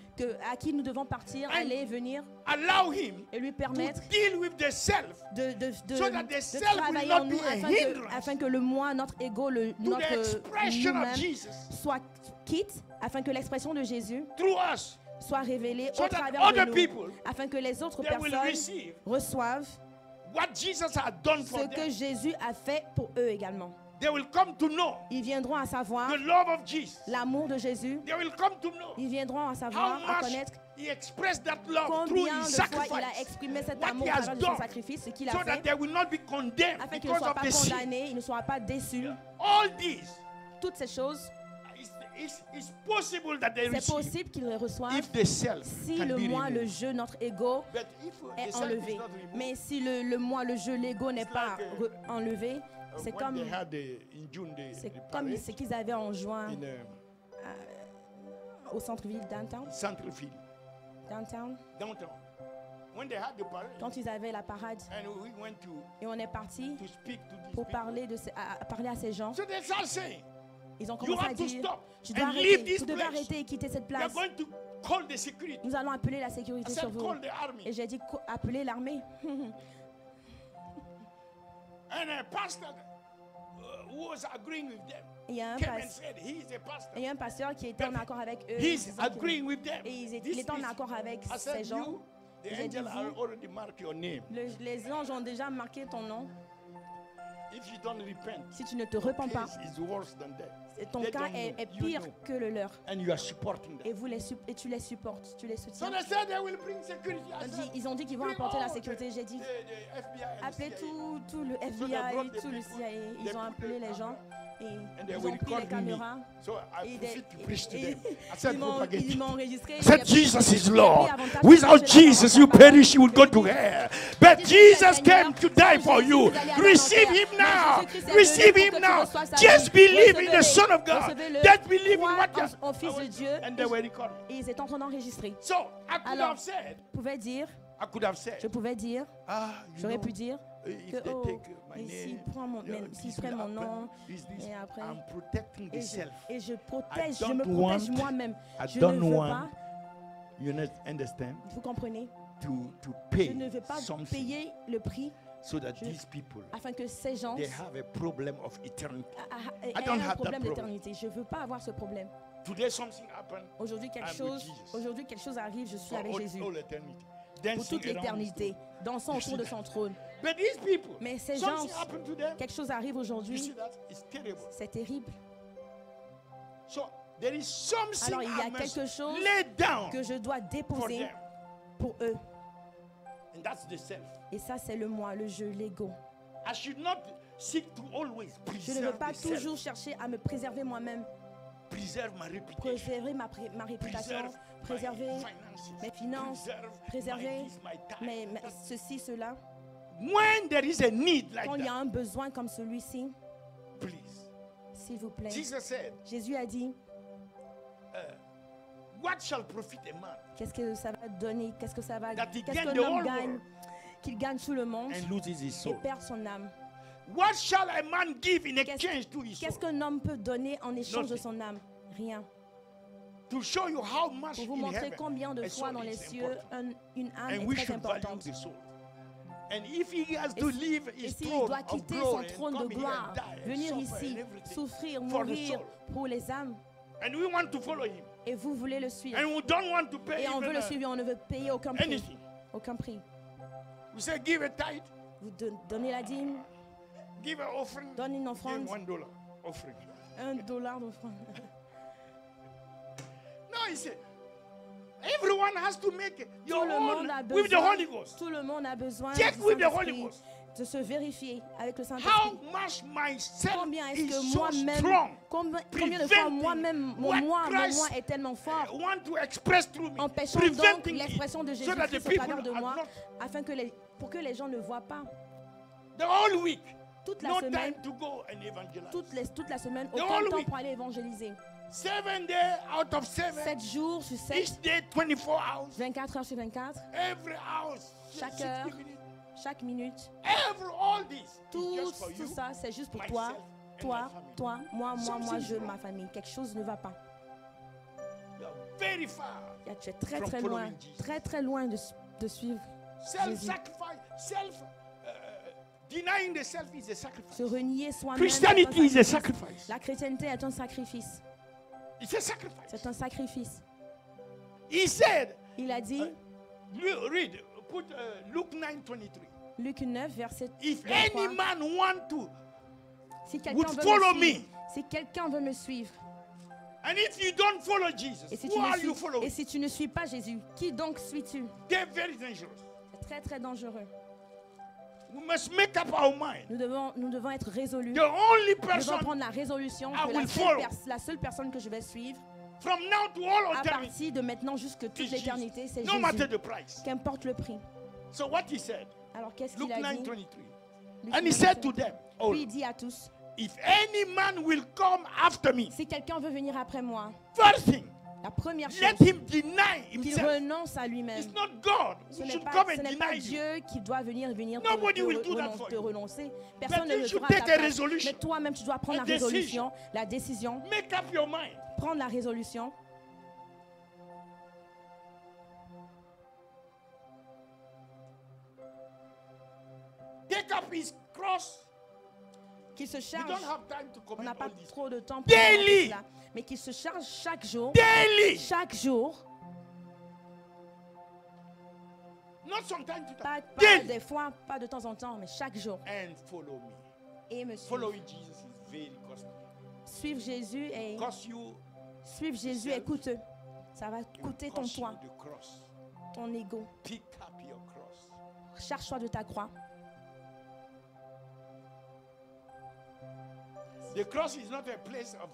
à qui nous devons partir,
And
aller, venir
Allow him
et lui
to
permettre
deal with the self
de
so that the self will
travailler
not
en
be
nous
a hindrance
afin que le moi, notre ego,
to the
notre
expression of
nous-mêmes
Jesus
soit quitte, afin que l'expression de Jésus
through us,
soit révélée
so
au
that
travers de
other
nous,
people
afin que les autres
they will
personnes
receive
reçoivent
what Jesus had done
ce
for
que
them.
Jésus a fait pour eux également.
They will come to know
Ils viendront à savoir
the love of Jesus.
l'amour de Jésus.
They will come to know
Ils viendront à
how
savoir, à
much
connaître
he expressed that love through
combien
his
de fois il a
sacrifice,
exprimé cet
what
amour
he
au
has
travers de son
done,
sacrifice, ce qu'il a
so that
fait,
they will not be condemned
afin qu'ils ne
because
soient
of
pas
the sin.
condamnés, ils ne soient pas déçus.
All these,
Toutes ces choses,
it's possible that they
c'est
receive
possible qu'ils les reçoivent
if the self
si
can
le
be
moi, le
removed.
jeu, notre ego
But if the
est
self is
enlevé.
not removed,
Mais si le moi, le jeu, l'ego n'est
It's
pas
like,
enlevé, c'est
when
comme
they had in June
c'est
the
comme
parade
ce qu'ils avaient en juin
in
au centre-ville downtown.
Centerfield,
Downtown.
downtown. When they had the parade,
Quand ils avaient la parade
and we went
et on est parti
to speak to these
pour
people.
parler à parler à ces gens,
So they start saying,
ils ont
you
commencé à
have to
dire
stop
tu dois
and leave
arrêter,
this
vous devez
place.
arrêter et quitter cette
We are
place.
going to call the security.
Nous allons appeler la
I
sécurité
said,
sur vous.
call the army.
Et j'ai dit appeler l'armée.
And a pastor who was agreeing with them
Il y a un
came and
pasteur.
said, he is a pastor.
Il y a un pasteur qui était en accord avec eux.
He's
disant qu'il-
agreeing with them.
Et il
This
est en
is-
accord avec
I
ces
said,
gens.
you, the
J'ai dit,
angel
vous,
already marked your name.
Les anges ont déjà marqué ton nom.
If you don't repent,
Si tu ne te repens pas,
case is worse than that.
ton
They
cas
don't
est
know. You
pire
know.
que le leur.
And you are supporting
Et,
them.
et tu les supportes, tu les
So
soutiens.
they said they will bring security. I said,
Ils ont dit qu'ils vont
bring
apporter la
all
sécurité. J'ai dit
the FBI and
appelez
CIA.
tout le
So they
FBI,
brought the
tout le
people.
CIA.
They
Ils ont
put
appelé
the
les gens. Et
And they
ils
were
ont pris les
recording me.
caméras.
So I
Et
proceed to preach to
et-
them. I said,
ils
propagate.
m'ont enregistré.
I said,
J'ai pris-
Jesus is
j'ai
Lord.
pris avantage de
Without
prêcher la
Jesus,
parole.
you perish, you would go to
J'ai dit,
hell. But
Jésus est
Jesus
Seigneur,
came to die
sans
for
Jésus,
you.
vous allez aller en
Receive
enfer.
Him
Mais
now.
Jésus-Christ est
Receive
venu pour
Him
que tu
now.
reçoives sa
Just
vie.
believe in the
Recevez-le.
Son of God.
Recevez-le.
Just believe in
Crois
what you
en Fils de Dieu.
And they were recording.
Et ils étaient en train d'enregistrer.
So I could
Alors,
have said,
je pouvais dire,
you
j'aurais
know,
pu dire
if
que
they
oh,
take my
et s'ils
name,
s'ils
this
prennent
will
mon
happen,
nom,
this.
et après,
I'm protecting the self.
et je protège,
I
je me
don't
protège
want-
moi-même.
I
Je
don't
ne veux
want-
pas,
You understand?
vous comprenez,
To pay
je ne veux pas
something
payer le prix
so that
je-
these people
afin que ces gens
they have a problem of eternity.
aient
I don't
un
have that
problème
problem.
d'éternité. Je ne veux pas avoir ce problème.
Today something happened
Aujourd'hui
I'm with Jesus.
quelque chose arrive, je suis
for
avec
all,
Jésus
all eternity.
pour
Dancing
toute
around his
l'éternité,
throne.
dansant
You
autour
see
de
that?
son trône.
But these people,
Mais ces gens,
something happened to them.
quelque chose arrive
You
aujourd'hui,
see that? It's terrible.
c'est terrible.
So there is something
Alors il y a
I must
quelque chose
lay down
que je dois
for
déposer
them.
pour eux.
And that's the self.
Et ça, c'est le moi, le jeu, l'ego.
I should not seek to always
Je ne veux
preserve
pas
the self,
toujours chercher à me préserver moi-même,
preserve my reputation,
préserver ma réputation, préserver
my finances,
mes finances, préserver
my this, my time.
ceci, cela.
When there is a need like
Quand il y a
that,
un besoin comme celui-ci,
please.
s'il vous plaît.
Jesus said,
Jésus a dit,
what shall profit a man
qu'est-ce que ça va donner, qu'est-ce que ça va,
That he
qu'est-ce
gain
qu'un
the
homme
whole
gagne,
world
qu'il gagne tout le monde
and loses his
et
soul?
perd son âme.
What shall a man give in
Qu'est-ce
exchange to his
qu'est-ce
soul?
qu'un homme peut donner en échange de
Nothing.
son âme? Rien.
To show you how much
Pour vous
in
montrer
heaven
combien de
a
fois
soul
dans les
is
cieux
important.
une âme
And we
est très
should value
importante.
the soul. And if he has to
Et
leave
Et
his
s'il
throne
doit
of
quitter son
glory and
trône de
come here
gloire,
and die and
venir
suffer
ici,
and everything
souffrir,
for the
mourir
soul,
pour les âmes,
and we want to follow him,
et vous voulez le suivre,
and we don't want to pay
et on veut
even
le suivre, et on ne veut payer aucun prix.
anything.
Aucun prix.
We say give a tithe,
Vous donnez la dîme,
give an offering,
donne une
give
offrande,
$1 offering.
$1 d'offrande.
No, he said everyone has to make your
Tout le
own
monde a
with the Holy
besoin,
Ghost.
tout le monde a besoin
Check
du
with the Holy
Saint-Esprit,
Ghost.
de se vérifier avec le
How
Saint-Esprit.
much myself
Combien est-ce
is
que
so
moi-même,
strong,
combien de fois
preventing
moi-même, mon
what
moi
Christ
est tellement fort,
want to express through me,
empêchant donc
preventing
l'expression de
it, so that the
Jésus-Christ au
people
travers de
are
moi,
not
afin que pour que les gens ne voient pas.
the whole week.
Toute la
No
semaine,
time to go and evangelize.
toute la semaine,
The
aucun
whole
temps
week.
pour aller évangéliser.
7 days out of 7,
7 jours sur 7,
each day 24 hours,
24 heures sur 24,
every hour,
Chaque
60
heure,
minutes,
chaque minute,
all this is
tout
just for you,
ça, c'est juste pour
myself,
toi,
and my
toi,
family.
toi, moi,
Something's
je,
wrong.
ma famille. Quelque chose ne va pas.
You are very far.
Tu es très
From
très
following
loin,
Jesus.
très très loin de suivre.
Self-sacrifice, denying the self is a sacrifice.
Se renier soi-même.
Christianity is
est un
a
sacrifice.
sacrifice.
La chrétienté est un sacrifice.
It's a sacrifice.
C'est un sacrifice.
He said,
Il a dit,
read, put Luke 9:23.
Luc 9, verset
If
23,
any man want to,
si quelqu'un
would
veut
follow
me suivre, si quelqu'un veut me suivre,
and if you don't follow Jesus,
et si,
who are you
et
following?
si tu ne suis pas Jésus, qui donc suis-tu?
They're very dangerous.
C'est très très dangereux.
We must make up our mind.
Nous devons être résolus.
The only
Nous devons
person
prendre la résolution
I
que
will follow.
la seule personne que je vais suivre,
from now to all
à
eternity
partir de maintenant jusque toute
is
l'éternité,
Jesus.
c'est
No matter
Jésus.
the price.
Qu'importe le prix.
So what he said,
Alors qu'est-ce
Luke
qu'il a dit?
9:23.
Luc
And he
9,
said to them, all,
Puis il dit à tous,
if any man will come after me,
si quelqu'un veut venir après moi,
first thing,
la première
let
chose,
him deny
qu'il
himself.
renonce à lui-même.
It's not God
Ce
who
n'est
should
pas,
come
ce
and
n'est pas
deny you.
Dieu qui doit venir
Nobody will do that for
te
you.
renoncer. Personne
But
ne
you
le
should
fera à ta
take a
place.
resolution.
Mais toi-même, tu dois prendre
A
la résolution, la décision,
Make up your mind.
prendre la résolution.
Take up his cross.
Qu'il se
We
charge.
don't have time to
On n'a
comment
pas
all this.
trop de temps pour
Daily.
commenter cela. Mais qu'il se charge chaque jour.
Daily.
Chaque jour.
Not sometime to time.
Pas
Daily.
des fois, pas de temps en temps, mais chaque jour.
And follow me.
Et me suivre.
Following Jesus is very costly.
Suivre Jésus et
Cost you,
suivre Jésus est coûteux. Ça va
it
coûter
will
ton
cost you
poids,
the cross.
ton ego.
Pick up your cross.
Charge-toi de ta croix.
The cross is not a place of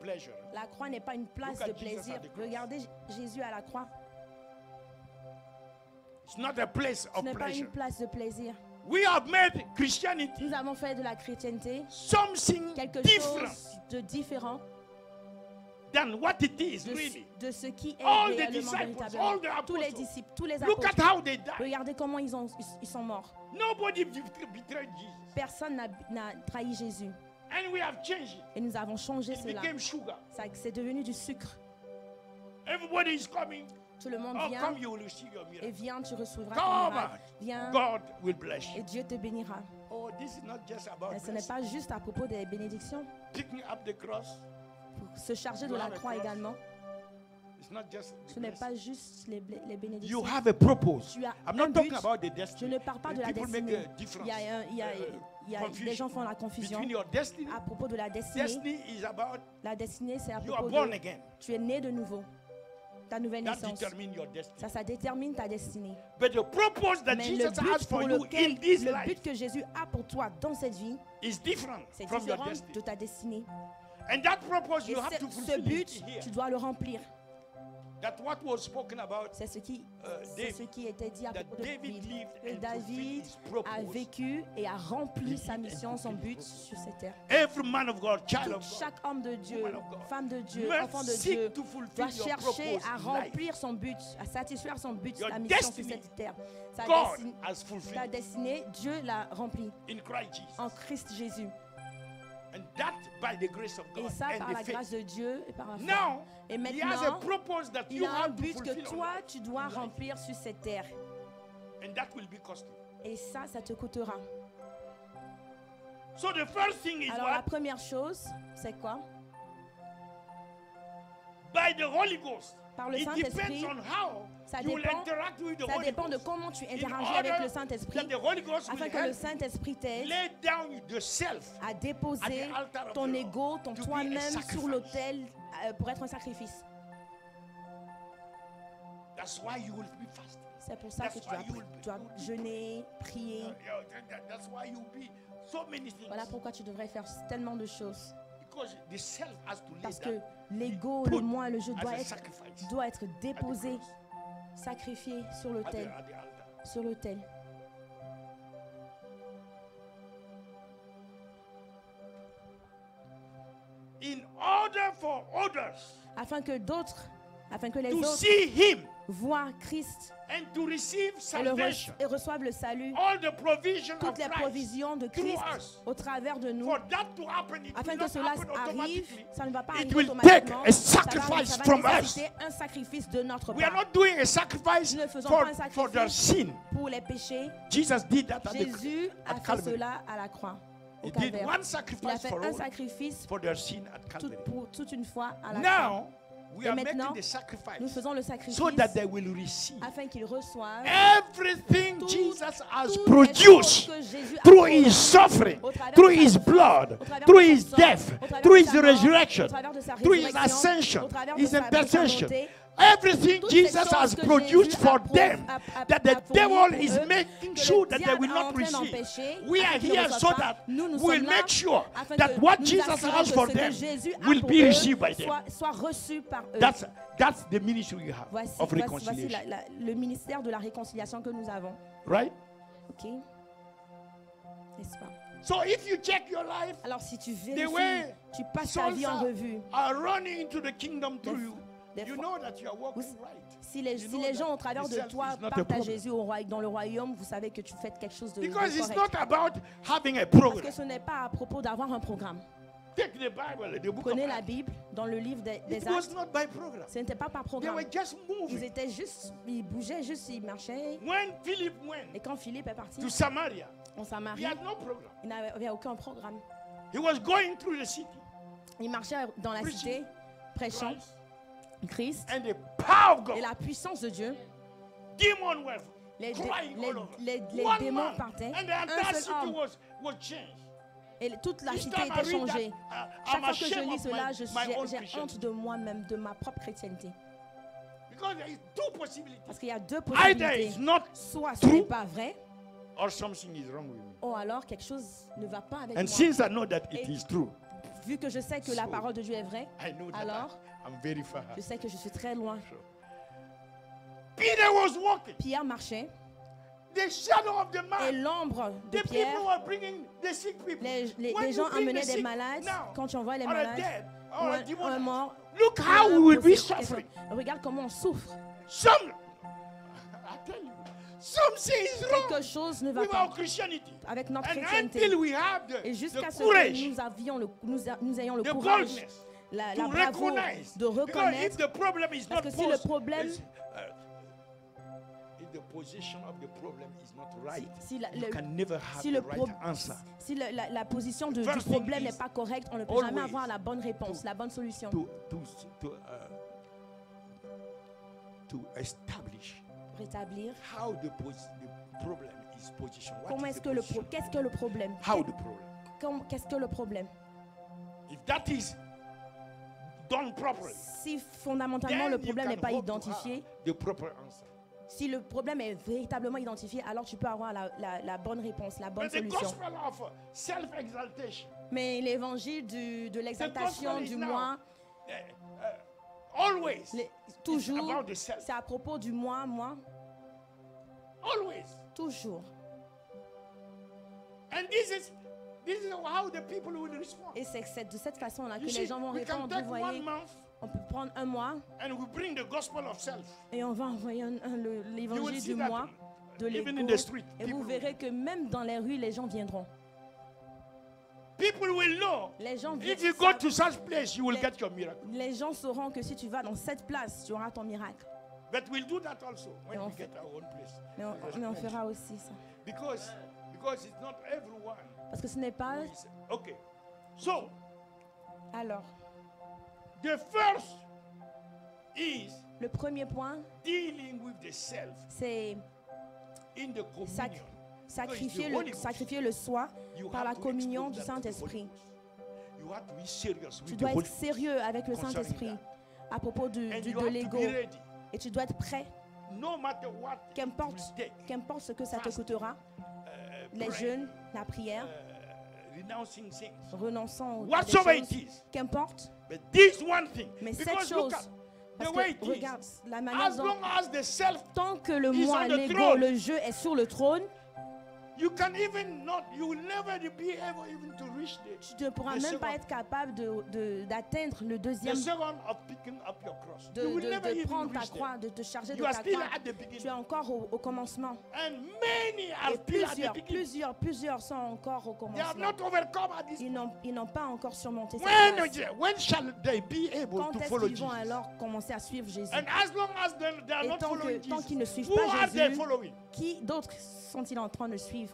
pleasure.
La croix n'est pas une place
Look
de
at Jesus
plaisir.
at the cross.
Regardez Jésus à la croix.
It's not a place
Ce
of
n'est pas
pleasure.
une place de plaisir.
We have made Christianity
Nous avons fait de la chrétienté
something
quelque
different
chose de différent
than what it is
de,
really.
de ce qui est
All the
réellement
disciples,
véritablement.
all the
Tous les
apostles.
disciples, tous les
Look
apôtres.
at how they died.
Regardez comment ils sont morts.
Nobody betrayed Jesus.
Personne n'a trahi Jésus.
And we have changed it.
Et nous avons changé
It
cela.
became sugar.
C'est devenu du sucre.
Everybody is coming.
Tout le monde
Oh,
vient
come, you will receive your
et
miracle.
viens, tu recevras
Come
ton
on.
miracle. Viens
God will bless
et
you.
Dieu te bénira.
Oh, this is not just about
Et ce n'est
blessing.
pas juste à propos des bénédictions.
Picking up the cross.
Pour se charger de
You
la
have a
croix
cross.
également.
It's not just the
Ce n'est
blessing.
pas juste les
You
bénédictions.
have a purpose.
Tu as
I'm
un
not talking
but.
about the
Je
destiny.
ne parle pas de la
People make
destinée.
a difference.
Il y a
confusion
des gens font la confusion
between your destiny.
à propos de la destinée.
Destiny is about
La destinée, c'est à
you are
propos
born
de
again.
tu es né de nouveau. Ta nouvelle
That
naissance.
determines your destiny.
Ça détermine ta destinée.
But the purpose that
Mais
Jesus
le
has
but
for
pour
you
lequel,
in this
le
life
but que Jésus a pour toi dans cette vie,
is different
c'est
from your
différent
destiny.
de ta destinée.
And that purpose
Et
you have to
ce
fulfill
but,
it here.
tu dois le remplir.
That what was spoken about
C'est ce qui
David,
était dit à
that
propos de
David
David.
lived
Que
and
David
fulfilled his
a
purpose.
vécu et a rempli
He
sa
lived and
mission, son
fulfilled
but
his
sur cette terre.
Every man of God, child of God,
Chaque homme de Dieu,
woman of God,
femme de Dieu,
must
enfant de
seek
Dieu,
to fulfill
doit
your
chercher
purpose
à
in life.
remplir son but, à satisfaire son but,
Your
sa mission sur
destiny,
cette terre. Sa
God has
ta
fulfilled
destinée, Dieu l'a remplie
in Christ Jesus.
en Christ Jésus.
And that by the grace of God
Et ça, par
and
la
the
grâce
faith.
de Dieu et par la foi.
Now,
Et
he has a
maintenant,
purpose that
il
you
a un
have to
but que
fulfill
toi,
on
tu dois
life.
remplir sur cette terre.
And that will be costly.
Et ça te coûtera.
So the first thing is
Alors la
what?
première chose, c'est quoi?
By the Holy Ghost.
Par le
It depends
Saint-Esprit,
on how
ça
you will
dépend-
interact with the
Ça
Holy
dépend de
Ghost.
comment tu
In
interagis
order
avec le Saint-Esprit,
that the Holy Ghost
afin
will
que le
help
Saint-Esprit t'aide
lay down the self
à
at
déposer
the altar of
ton
the Lord
ego, ton
to be a
toi-même
sacrifice.
sur l'autel pour être un sacrifice.
That's why you will be fasting.
C'est pour ça que
That's why you will be-
tu dois jeûner, prier.
That's why you will be so many things.
Voilà pourquoi tu devrais faire tellement de choses.
Because the self has to lay
Parce que
down
l'ego,
put
le moi, le je
as
doit
a
être,
sacrifice
déposé,
cross.
sacrifié sur
at the
l'autel.
altar.
Sur l'autel.
In order for others
Afin que les
to
autres
see Him
voient Christ
and to receive
et,
salvation,
et reçoivent le salut,
all the provision of
toutes les
Christ,
provisions de
through
Christ
us.
au travers de nous.
For that to happen, it
Afin
will
que
not
cela
happen
arrive,
automatically.
ça ne va pas
It
arriver
will
automatiquement.
take a
Ça
sacrifice
va
from us.
nécessiter un sacrifice de notre
We are
part.
not doing a sacrifice
Nous ne faisons
for,
pas un
for their
sacrifice
sin.
pour les péchés.
Jesus did that
Jésus a
at
fait
Calvary.
cela à la croix, au
He did
calvaire.
one
Il a
sacrifice
fait
for
un
all
sacrifice
for their sin at Calvary.
pour toute une fois à la croix.
Now we
Et
are
maintenant,
making the sacrifice
Nous faisons le sacrifice
so that they will receive
afin qu'ils reçoivent
everything
tout-
Jesus has
toutes les
produced
choses que Jésus a
through
produit
His suffering,
au travers
through
de sa
His
souffrance,
blood,
au travers
through
de son
His
sang,
death,
au travers
through
de
His
sa mort,
resurrection,
au travers de sa
through His
résurrection,
ascension,
au travers de
His
sa
intercession.
bonté.
Everything
Toutes ces
Jesus
choses
has
que
produced
Jésus
for
a
them, that the
fourni
devil
pour
is
eux,
making
que
sure
le
that they
diable
will
est
not
en train
receive.
d'empêcher,
We
afin
are
qu'ils ne
here
reçoivent
so
pas.
that
Nous
we'll
sommes là
make sure
afin
that
que
what
nous
Jesus
assurons
has
que
for
ce que
them
Jésus a
will
pour
be
eux
received by them.
soit reçu par eux.
That's the ministry you have
Voici,
of
voici
reconciliation,
le ministère de la réconciliation que nous avons.
right?
Ok? N'est-ce pas?
So if you check your life,
Alors si tu
the
vérifies,
way
tu passes ta vie en
souls
revue.
are running into the kingdom through you,
Des
you
fois-
know that you are walking
Vous-
right.
Si les
You know
gens
that
au travers
the
de
self
toi
is not a
partent à
problem.
Jésus dans le royaume, vous savez que tu fais quelque chose de
Because it's
correct.
not about having a
Parce
program.
que ce n'est pas à propos d'avoir un programme.
Take the Bible, the book
Prenez
of
la
Acts.
Bible dans le livre des
It was
Actes.
not by program.
Ce n'était pas par
They
programme.
were just
Ils
moving.
étaient juste, ils bougeaient juste, ils marchaient.
When Philip went
Et quand Philippe est parti
to Samaria,
en
he
Samarie,
had no program.
il n'avait aucun programme.
He was going through the city,
Il marchait dans la
Preaching
cité, prêchant
Christ,
Christ
and the power of God.
et la puissance de Dieu.
Demon were
Les,
crying all over.
les
One
démons
man,
partaient.
and the
Un
entire
seul
city
homme.
was changed.
Et toute la
Each
cité
time I
était
read
changée.
that,
Chaque
I'm
fois que je
ashamed
lis
of
cela,
my own
j'ai
Christianity.
honte de moi-même, de ma propre chrétienté.
Because there is two possibilities.
Parce qu'il y a deux
Either
possibilités.
it's not
Soit ce
true,
n'est pas vrai,
or something is wrong with me.
Oh, alors quelque chose ne va pas avec
And
moi.
since I know that it
Et-
is true,
Vu que je sais que la
So,
parole de Dieu est vraie,
I know that
alors
I'm very far.
je sais que je suis très loin.
Peter was walking.
Pierre marchait
The shadow of the
et
man.
l'ombre de
The
Pierre,
people were bringing the sick people.
les
When
gens
you bring
emmenaient
the
des
sick
malades.
now,
Quand tu envoies les
or a
malades,
dead,
ou
or a
un
demon,
mort,
look
ou
how
un
we will be
possédé,
suffering.
regarde comment on souffre.
Some, I tell you, something is
Quelque
wrong
chose ne va
with
pas
our Christianity.
avec notre
And
chrétienté.
until we have
Et
the
jusqu'à ce
courage,
que nous ayons le
the
courage,
boldness
la
to
bravoure
recognize.
de
Because if
reconnaître.
the problem is
Parce
not
que si le
posed,
problème-
if the position of the problem is not right,
Si la,
you
le-
can never have
si
the
le
right
pro-
answer.
si la position du
First thing
problème
is
n'est pas correcte, on ne peut
always
jamais avoir la bonne réponse, la bonne solution.
To establish
Rétablir.
how the problem is positioned. What
Comment
is
est-ce
the
que
position?
qu'est-ce que le problème?
How the problem?
Qu'est-ce que le problème?
If that is done properly,
Si fondamentalement
then
le
you
problème
can
n'est pas
hope to
identifié,
have the proper answer.
si le problème est véritablement identifié, alors tu peux avoir la bonne réponse, la bonne
But the
solution.
gospel of self-exaltation,
Mais l'évangile de l'exaltation,
gospel is
du
now
moi,
always
toujours,
about the self.
c'est à propos du moi,
Always.
toujours.
And this is how the people will respond.
Et c'est de cette façon-là que
You
les
see,
gens vont
we can
répondre.
take
Vous voyez,
1 month
on peut prendre un mois
and we bring the gospel of self.
et on va envoyer
You will
l'évangile
see
du
that
moi, de
even in
l'ego.
the street,
Et vous
people
verrez que même dans les rues, les gens viendront.
will know.
Les gens,
If you go to such place, you will get your miracle.
les gens sauront que si tu vas dans cette place, tu auras ton miracle.
But we'll do that also when
Et on
we
fait-
get our own place.
Mais on fera aussi ça.
Because it's not everyone.
Parce que ce n'est pas...
Okay. So,
Alors,
the first is
le premier point,
dealing with the self
c'est
in the communion.
sacrifier le soi
You
par
have
la
to
communion
expose
du
that to the
Saint-Esprit.
Holy Ghost. You have to be serious
Tu
with
dois
the
être
Holy Ghost.
sérieux avec le
concerning
Saint-Esprit à propos
And
de
you have to
l'ego.
be ready.
Et tu dois être prêt,
No matter what it
qu'importe
will take.
qu'importe ce que ça te
Fast.
coûtera, les
Pray,
jeûnes, la prière,
renouncing things.
renonçant à des
Whatsoever
choses,
it is.
qu'importe.
But this one thing.
Mais cette
Because look
chose,
at
parce
the way
que
it is.
regarde, la manière
As
dont,
long as the self,
tant que le
is
moi,
on the
l'ego,
throne.
le jeu est sur le trône,
you can even not, you will never be able even to reach
tu ne pourras
the
même pas
second-
être capable d'atteindre le
the
deuxième,
second of picking up your cross. You will never
de
even
prendre ta
reach there.
croix, de te charger de
You are
ta
still
croix.
at the
Tu es
beginning.
encore au commencement.
And many are
Et
still at the beginning.
plusieurs sont encore au
They have
commencement.
not overcome at this.
Ils n'ont pas encore surmonté cette place.
When shall they be able
Quand
to
est-ce
follow
qu'ils vont
Jesus?
alors commencer à suivre Jésus?
And as long as they are
Et
not
tant
following
tant qu'ils ne
Jesus,
suivent
who
pas
are they
Jésus,
following?
qui d'autres sont-ils en train de suivre?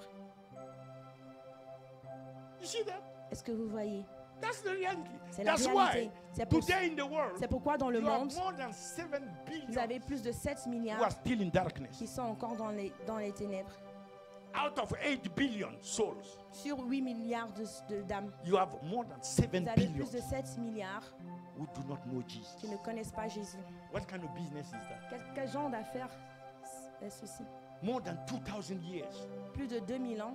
You see that?
Est-ce que vous voyez?
That's the reality.
C'est la
That's
réalité.
why
C'est pour,
today in the world,
c'est pourquoi dans le
you have
monde,
more than 7
vous
billion
avez plus de 7
who are
milliards
still in darkness.
qui sont encore dans les ténèbres.
Out of 8 billion souls,
Sur 8 milliards d'âmes,
you have more than 7
vous avez
billion
plus de 7 milliards
who do not know Jesus.
qui ne connaissent pas Jésus.
What kind of business is that?
Quel genre d'affaires est ceci?
More than 2,000 years.
Plus de 2000 ans,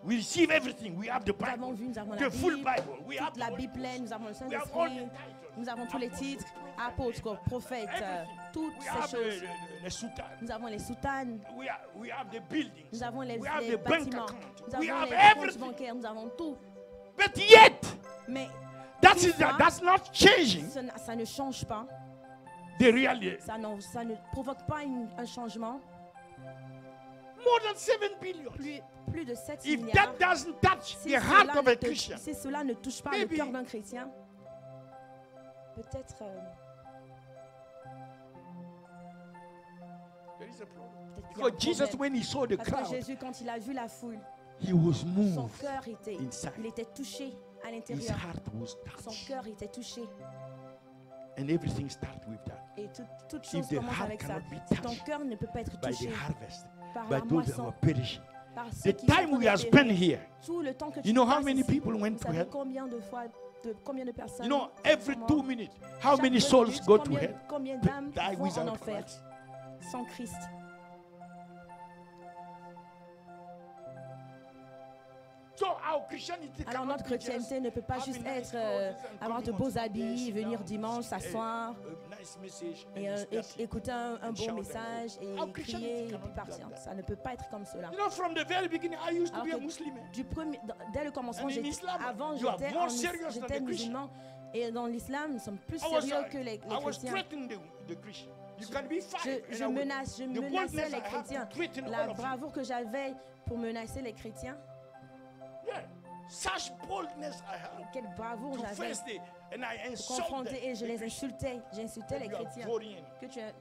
We receive everything. We have the
nous avons
Bible,
vu, nous avons la
the full
Bible,
Bible. We have
toute la
the Holy
Bible pleine, nous avons le
Ghost. We have all the
Saint-Esprit,
titles.
nous avons tous les titres, apôtres, prophètes, toutes
We
ces
have
choses.
the sultan.
Nous avons les soutanes,
We have the buildings.
nous avons les
We have the bank
bâtiments,
account.
nous
We
avons
have
les comptes
everything.
bancaires, nous avons tout.
But yet,
Mais
that's not changing
ça ne change pas,
the reality.
ça ne provoque pas un changement.
More than 7 billion.
Plus de 7
If
milliards.
that doesn't touch
Si
the heart
cela,
of a Christian,
si cela ne touche pas
maybe-
le cœur d'un chrétien, peut-être
there is a problem.
peut-être qu'il y a un
Because Jesus,
problème.
when he saw the
Parce que
crowd,
Jésus, quand il a vu la foule,
he was
son
moved.
cœur
inside.
il était touché à
His
l'intérieur.
heart was
Son
touched.
cœur était touché.
And everything starts with that.
Et toute chose
the
commence
heart
avec ça.
cannot be
Si ton
touched
cœur ne peut pas être
By
touché
the harvest,
par
by
la
those that
moisson,
were perishing.
par ceux
The
qui sont
time
en
we have
train de
spent
périr,
here,
tout le temps que tu
you know how
passes
many
ici,
people went
vous
to
savez
hell?
combien de personnes
You know, every
sont
2
mortes?
minutes, how
Chaque
many
2
souls
minutes,
go to hell?
combien d'âmes
Die
vont en
without
enfer
Christ.
sans Christ? Alors notre chrétienté ne peut pas juste être avoir de beaux habits, venir dimanche, s'asseoir et écouter un bon message et crier et puis partir. Ça ne peut pas être comme cela. Dès le commencement, avant j'étais musulman et dans l'islam, nous sommes plus sérieux que les chrétiens. Je menaçais les chrétiens. La bravoure que j'avais pour menacer les chrétiens. Quelle bravoure j'avais pour confronter et je les insultais. J'insultais les chrétiens. Que tu es.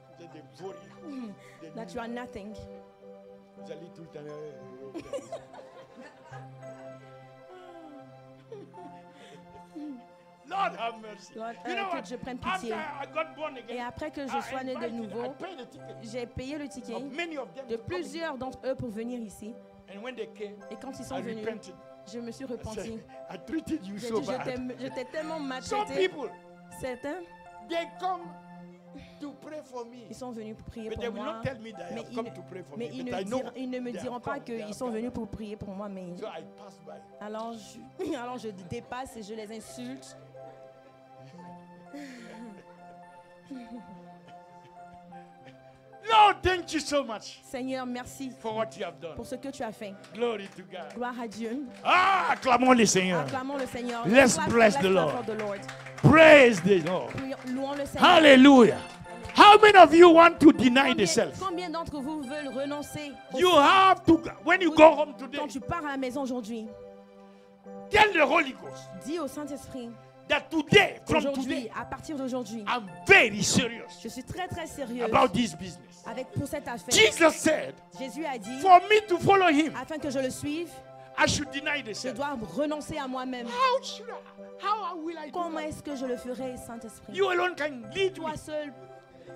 That you are nothing.
Lord have mercy.
Que je prenne pitié. Et après que je sois né de nouveau, j'ai payé le ticket de plusieurs d'entre eux pour venir ici. Et quand ils sont venus, je me suis repenti. J'étais tellement maltraité. Certains, ils sont venus pour prier pour moi. Mais ils ne me diront pas qu'ils sont venus pour prier pour moi. Mais alors je dépasse et je les insulte.
Lord, thank you so much.
Seigneur, merci
for what you have done.
Pour ce que tu as fait.
Glory to God.
Gloire à Dieu.
Acclamons le Seigneur.
Acclamons le Seigneur.
Let's bless the Lord. Praise the Lord.
Louons le Seigneur.
Hallelujah. How many of you want to deny the self?
Combien d'entre vous veulent renoncer?
You have to, when you go home today.
Quand tu pars à la maison aujourd'hui,
tell the Holy Ghost.
Dis au Saint-Esprit.
That today, from today,
à partir d'aujourd'hui,
I'm very serious.
Je suis très sérieux
about this business.
Pour cette affaire.
Jesus said,
Jésus a dit,
for me to follow him,
afin que je le suive,
I should deny the self.
Je dois renoncer à moi-même.
How will I do
Comment est-ce que je le ferai, Saint-Esprit?
You alone can lead
Toi seul,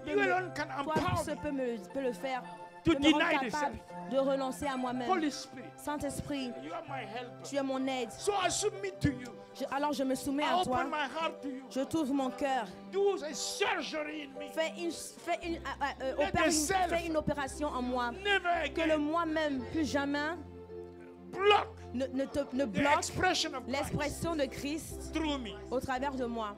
you alone can empower
me. Peux le faire.
To deny the self.
De renoncer à moi-même.
Holy Spirit,
Saint-Esprit,
you are my helper.
Tu es mon aide.
So I submit to you.
Alors je me soumets à toi.
Open my heart to you.
Je t'ouvre mon cœur.
Do a surgery in me.
Fais une opération en moi.
Never again.
Que le moi-même plus jamais ne bloque l'expression de Christ
through me.
Au travers de moi.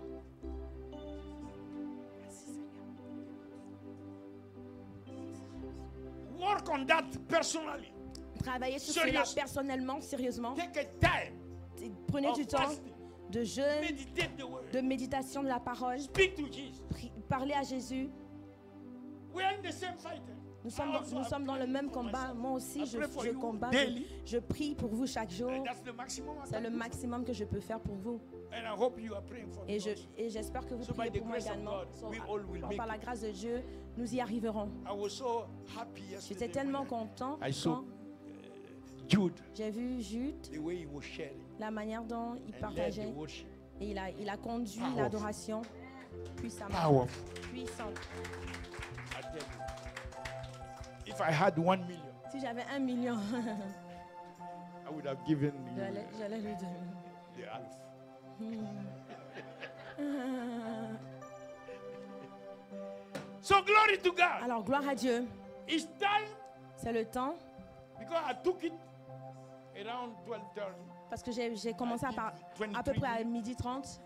Work on that personally.
Travaillez sur cela personnellement, sérieusement.
Take a time.
Prenez du temps de jeûne, de méditation de la parole.
Speak to Jesus.
Parlez à Jésus.
We are in the same fight.
Nous sommes dans le même combat. Moi aussi, je combats. Je prie pour vous chaque jour. C'est le maximum que je peux faire pour vous. Et j'espère que vous priez pour moi également. Par la grâce de Dieu, nous y arriverons. J'étais tellement content quand j'ai vu Jude, la manière dont il partageait. Et il a conduit l'adoration puissamment. Puissante.
If I had 1 million,
si j'avais 1 million,
I would have given you
j'allais lui donner
the half. So glory to God.
Alors gloire à Dieu.
It's time.
C'est le temps.
Because I took it around 12:30.
Parce que j'ai commencé à peu près à 12h30.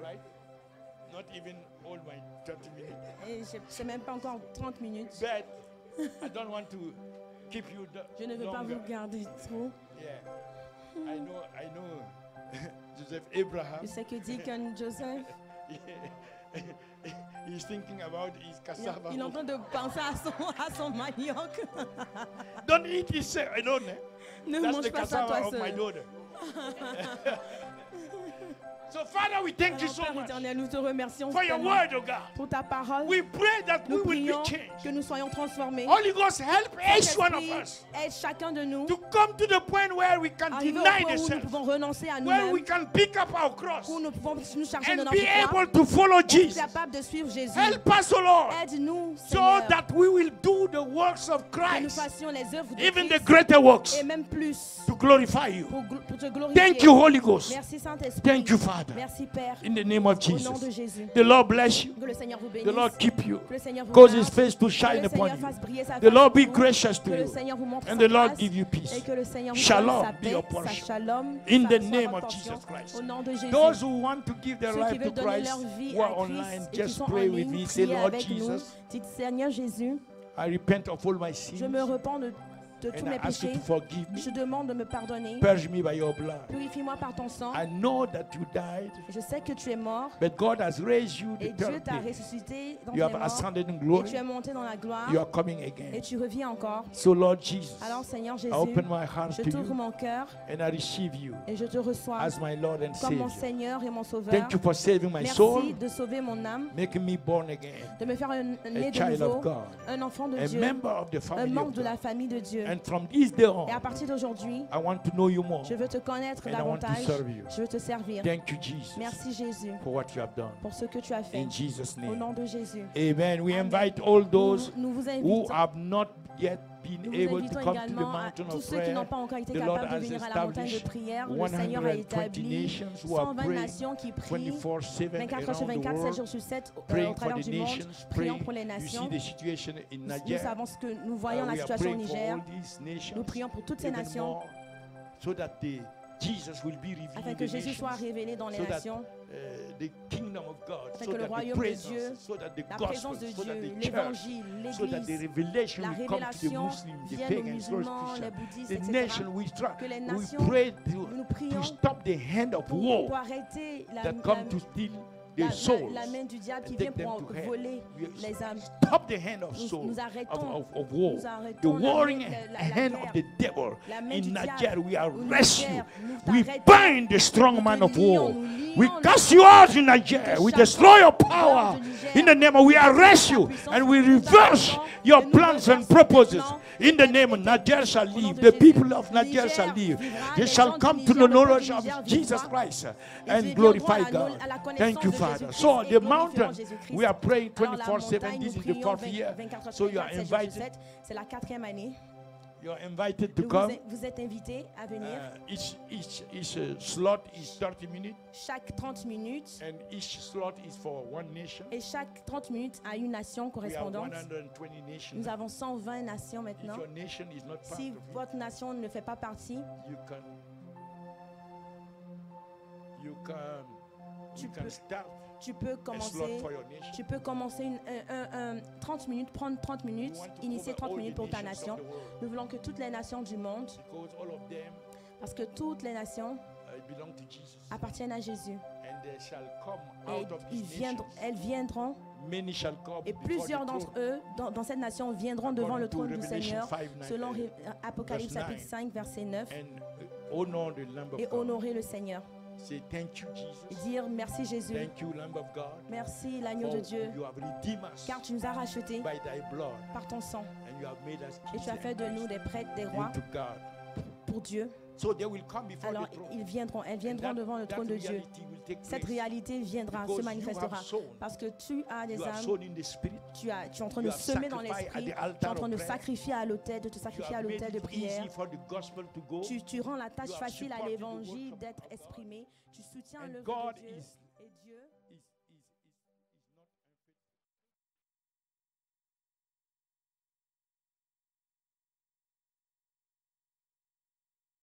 Right? Not even all my 30 minutes.
Et c'est même pas encore 30 minutes.
But I don't want to keep you
Je ne veux pas vous garder trop.
Yeah. I know Joseph Abraham.
Je sais que Deacon Joseph.
He's thinking about his cassava.
Il est en train de penser à son manioc.
Don't eat this alone.
Ne mange pas ça toi seul.
So Father, we thank you so
Père
much
éternel, nous te remercions
for your word, oh God.
Pour ta parole.
We pray that
nous
we will
prions
be changed.
Que nous soyons transformés.
Holy Ghost, help each one of us.
Aide chacun de nous.
To come to the point where we can deny the self.
Nous pouvons renoncer à
where
nous-mêmes.
we can pick up our cross.
Où nous pouvons nous charger de
and
notre
be
croix.
able to follow Jesus.
Capable de suivre Jésus.
Help us, O Lord.
Aide-nous,
so that we will do the works of
Que nous
Christ,
fassions les œuvres de
even the
Christ,
greater works,
et même plus,
to glorify you.
pour te glorifier.
Thank you, Holy Ghost.
Merci Saint-Esprit.
Thank you, Father.
Merci Père.
In the name of
Au nom de
Jesus.
Jésus.
The Lord bless you.
Que le Seigneur vous
The
bénisse.
Lord keep you.
Que le Seigneur vous
Cause
garde.
His face to
Que
shine
le
upon
Seigneur
you.
fasse briller sa
The
face
Lord
sur
be
vous.
gracious to
Que le
you.
Seigneur vous montre
And
sa
the Lord
grâce.
give you
Et
peace.
que le Seigneur vous
Shalom
donne sa
be
paix,
your
sa
portion.
shalom,
In
sa-
the
soit
name
votre
of
portion.
Jesus Christ.
Au nom de Jésus.
Those who want to give their
Ceux qui
life to
veulent donner
Christ,
leur vie
who
à
are
Christ
online,
et qui
just
sont en
pray with
ligne,
me. Say,
priez
Lord
avec nous.
Jesus,
Dites, Seigneur Jésus,
I repent of all my sins.
je me repens de tous
And I
mes
ask you
péchés.
to forgive me.
Je demande de me pardonner.
Purge me by your blood.
Purifie-moi par ton sang.
I know that you died,
Je sais que tu es mort
but God has raised you
et
the
Dieu
third
t'a
day.
ressuscité dans
You
les
have
morts
ascended in
et
glory.
tu es monté dans la gloire
You are coming
et
again.
tu reviens encore.
So, Lord Jesus,
Alors Seigneur
I
Jésus,
open my heart
je
to
t'ouvre
you
mon cœur
and I receive you
et je te reçois
as my Lord and
comme mon
Savior.
Seigneur et mon Sauveur.
Thank you for saving my
Merci
soul,
de sauver mon âme,
making me born again,
de me faire un né
a
de
child
nouveau,
of God,
un enfant de
a
Dieu,
member of the
un
family
membre
of
de la
God.
famille de Dieu.
And from this day on,
Et à partir d'aujourd'hui,
I want to know you more.
je veux te connaître
And I want to
davantage.
serve you.
Je veux te servir.
Thank you, Jesus,
Merci Jésus
for what you have done.
pour ce que tu as fait.
In Jesus'
Au
name.
nom de Jésus.
Amen. We
Amen.
invite all those
Nous vous
who
invitons.
have not yet been
Nous vous
able to
invitons
come to the
également à
mountain
tous
of
ceux qui
prayer.
n'ont pas encore été
The Lord
capables de
has
venir à la montagne de
established
prière. Le Seigneur a
120
établi
nations who are
120
praying
nations qui prient
24/7
24 sur
around the
24, 7
world,
jours sur 7 au
praying for
travers
the
du monde,
nations,
priant
praying.
pour les
You see
nations.
the situation in
Nous
Nigeria.
savons ce que nous voyons la
We are
situation au
praying for
Niger.
all these nations,
Nous prions pour toutes ces
even
nations
more, so that Jesus will be revealed
afin
in
que
the
Jésus soit
nations,
révélé dans les
so that
nations,
the kingdom of God,
afin
so
que le
that the
royaume de
presence,
Dieu,
so that the
la
gospel,
présence de
so that
Dieu,
the church,
l'évangile,
so that the
l'église,
revelation
la
will come to the
révélation
Muslims, the
vienne aux
pagans, those
musulmans, les
Christians.
bouddhistes,
The
etc.
nation we try,
Que les
we
nations,
pray
nous prions
to stop the hand of
pour
war
arrêter
that come to steal the souls.
la main du diable qui
and
vient
take them
pour
to hell.
voler
We
les âmes.
Stop the hand of
Nous-
soul
nous arrêtons-
of war.
nous
The
arrêtons la
warring
main- la
hand
guerre,
of the devil
la main
in
du
Nigeria.
diable
We
au
arrest you.
Niger. Nous
We
t'arrêtons.
bind the strong
Nous
man
te
of
lions,
war.
nous lions
We
le-
cast you out in Nigeria. We
chassons
destroy your
hors
power.
du Niger.
In the name of, we arrest you
puissance,
and we
nous
reverse
arrêtons
your
et nous
plans and
reversons
purposes.
tes plans
In the
et
name of
tes-
Nigeria shall
au nom
live.
de
The
Jésus.
people of Nigeria
Niger
shall live.
vivra,
They
les
shall
gens du
come to
Niger,
the
le peuple
knowledge
du
of
Niger
Jesus
vivra.
Christ
Ils
and
viendront
glorify
à la
God.
connaissance
Thank you,
de
Father.
Jésus-Christ
So
et
the
glorifieront
mountain,
Jésus-Christ.
we are praying
Alors, la
24/7.
montagne,
This
nous
is the
prions
4th year.
24
So you are
7 jours sur
invited.
7. C'est la 4e année.
You are invited to
Vous,
come.
vous êtes invités à venir.
Each slot is 30 minutes,
Chaque 30 minutes.
and each slot is for one nation.
Et chaque 30 minutes à une nation
We have
correspondante.
120 nations.
Nous avons 120 nations
If
maintenant.
your nation is not part
Si
of it,
votre nation ne fait pas partie,
you can
Tu
can
peux
start
tu peux
a slot
commencer.
for your nation.
Tu peux commencer 30 minutes, prendre 30 minutes,
We want to
initier
cover
30
all
minutes
the
pour ta
nations
nation.
of the world,
Nous voulons que toutes les nations du monde,
because all of them
parce que toutes les nations
belong to Jesus,
appartiennent à Jésus.
and they shall come
Et
out of
ils
these
viendront,
nations.
elles viendront,
Many shall come
et
before
plusieurs
the
d'entre
throne.
eux dans cette nation viendront devant le trône du
Revelation
Seigneur,
5,
selon Apocalypse
verse
chapitre
9.
5, verset 9,
And honor the Lamb of
et
God.
honorer le Seigneur.
Say thank you,
Et
Jesus.
dire merci Jésus,
Thank you, Lamb of God.
merci l'agneau
For
de Dieu,
you have redeemed us
car tu nous as rachetés
by thy blood,
par ton sang,
and you have made us
et
kings
tu as fait
and
de nous
priests
des prêtres, des rois
unto God.
pour Dieu.
So they will come before
Alors
the throne.
ils viendront, elles
And
viendront devant le
that
trône de Dieu.
reality will take
Cette
place
réalité viendra,
because
se
you
manifestera.
have sown.
Parce que tu as des
You have
âmes,
sown in the spirit.
tu es en train
You
de
have
semer dans
sacrificed at
l'esprit,
the
tu es en
altar
train
of
de
prayer.
sacrifier à l'autel, de te
You
sacrifier à
have made
l'autel de
it
prière.
easy for the gospel to go.
Tu rends la tâche
You have
facile à
supported the
l'évangile
work of
d'être
God.
exprimé. Tu soutiens
And
l'œuvre
God
de Dieu.
is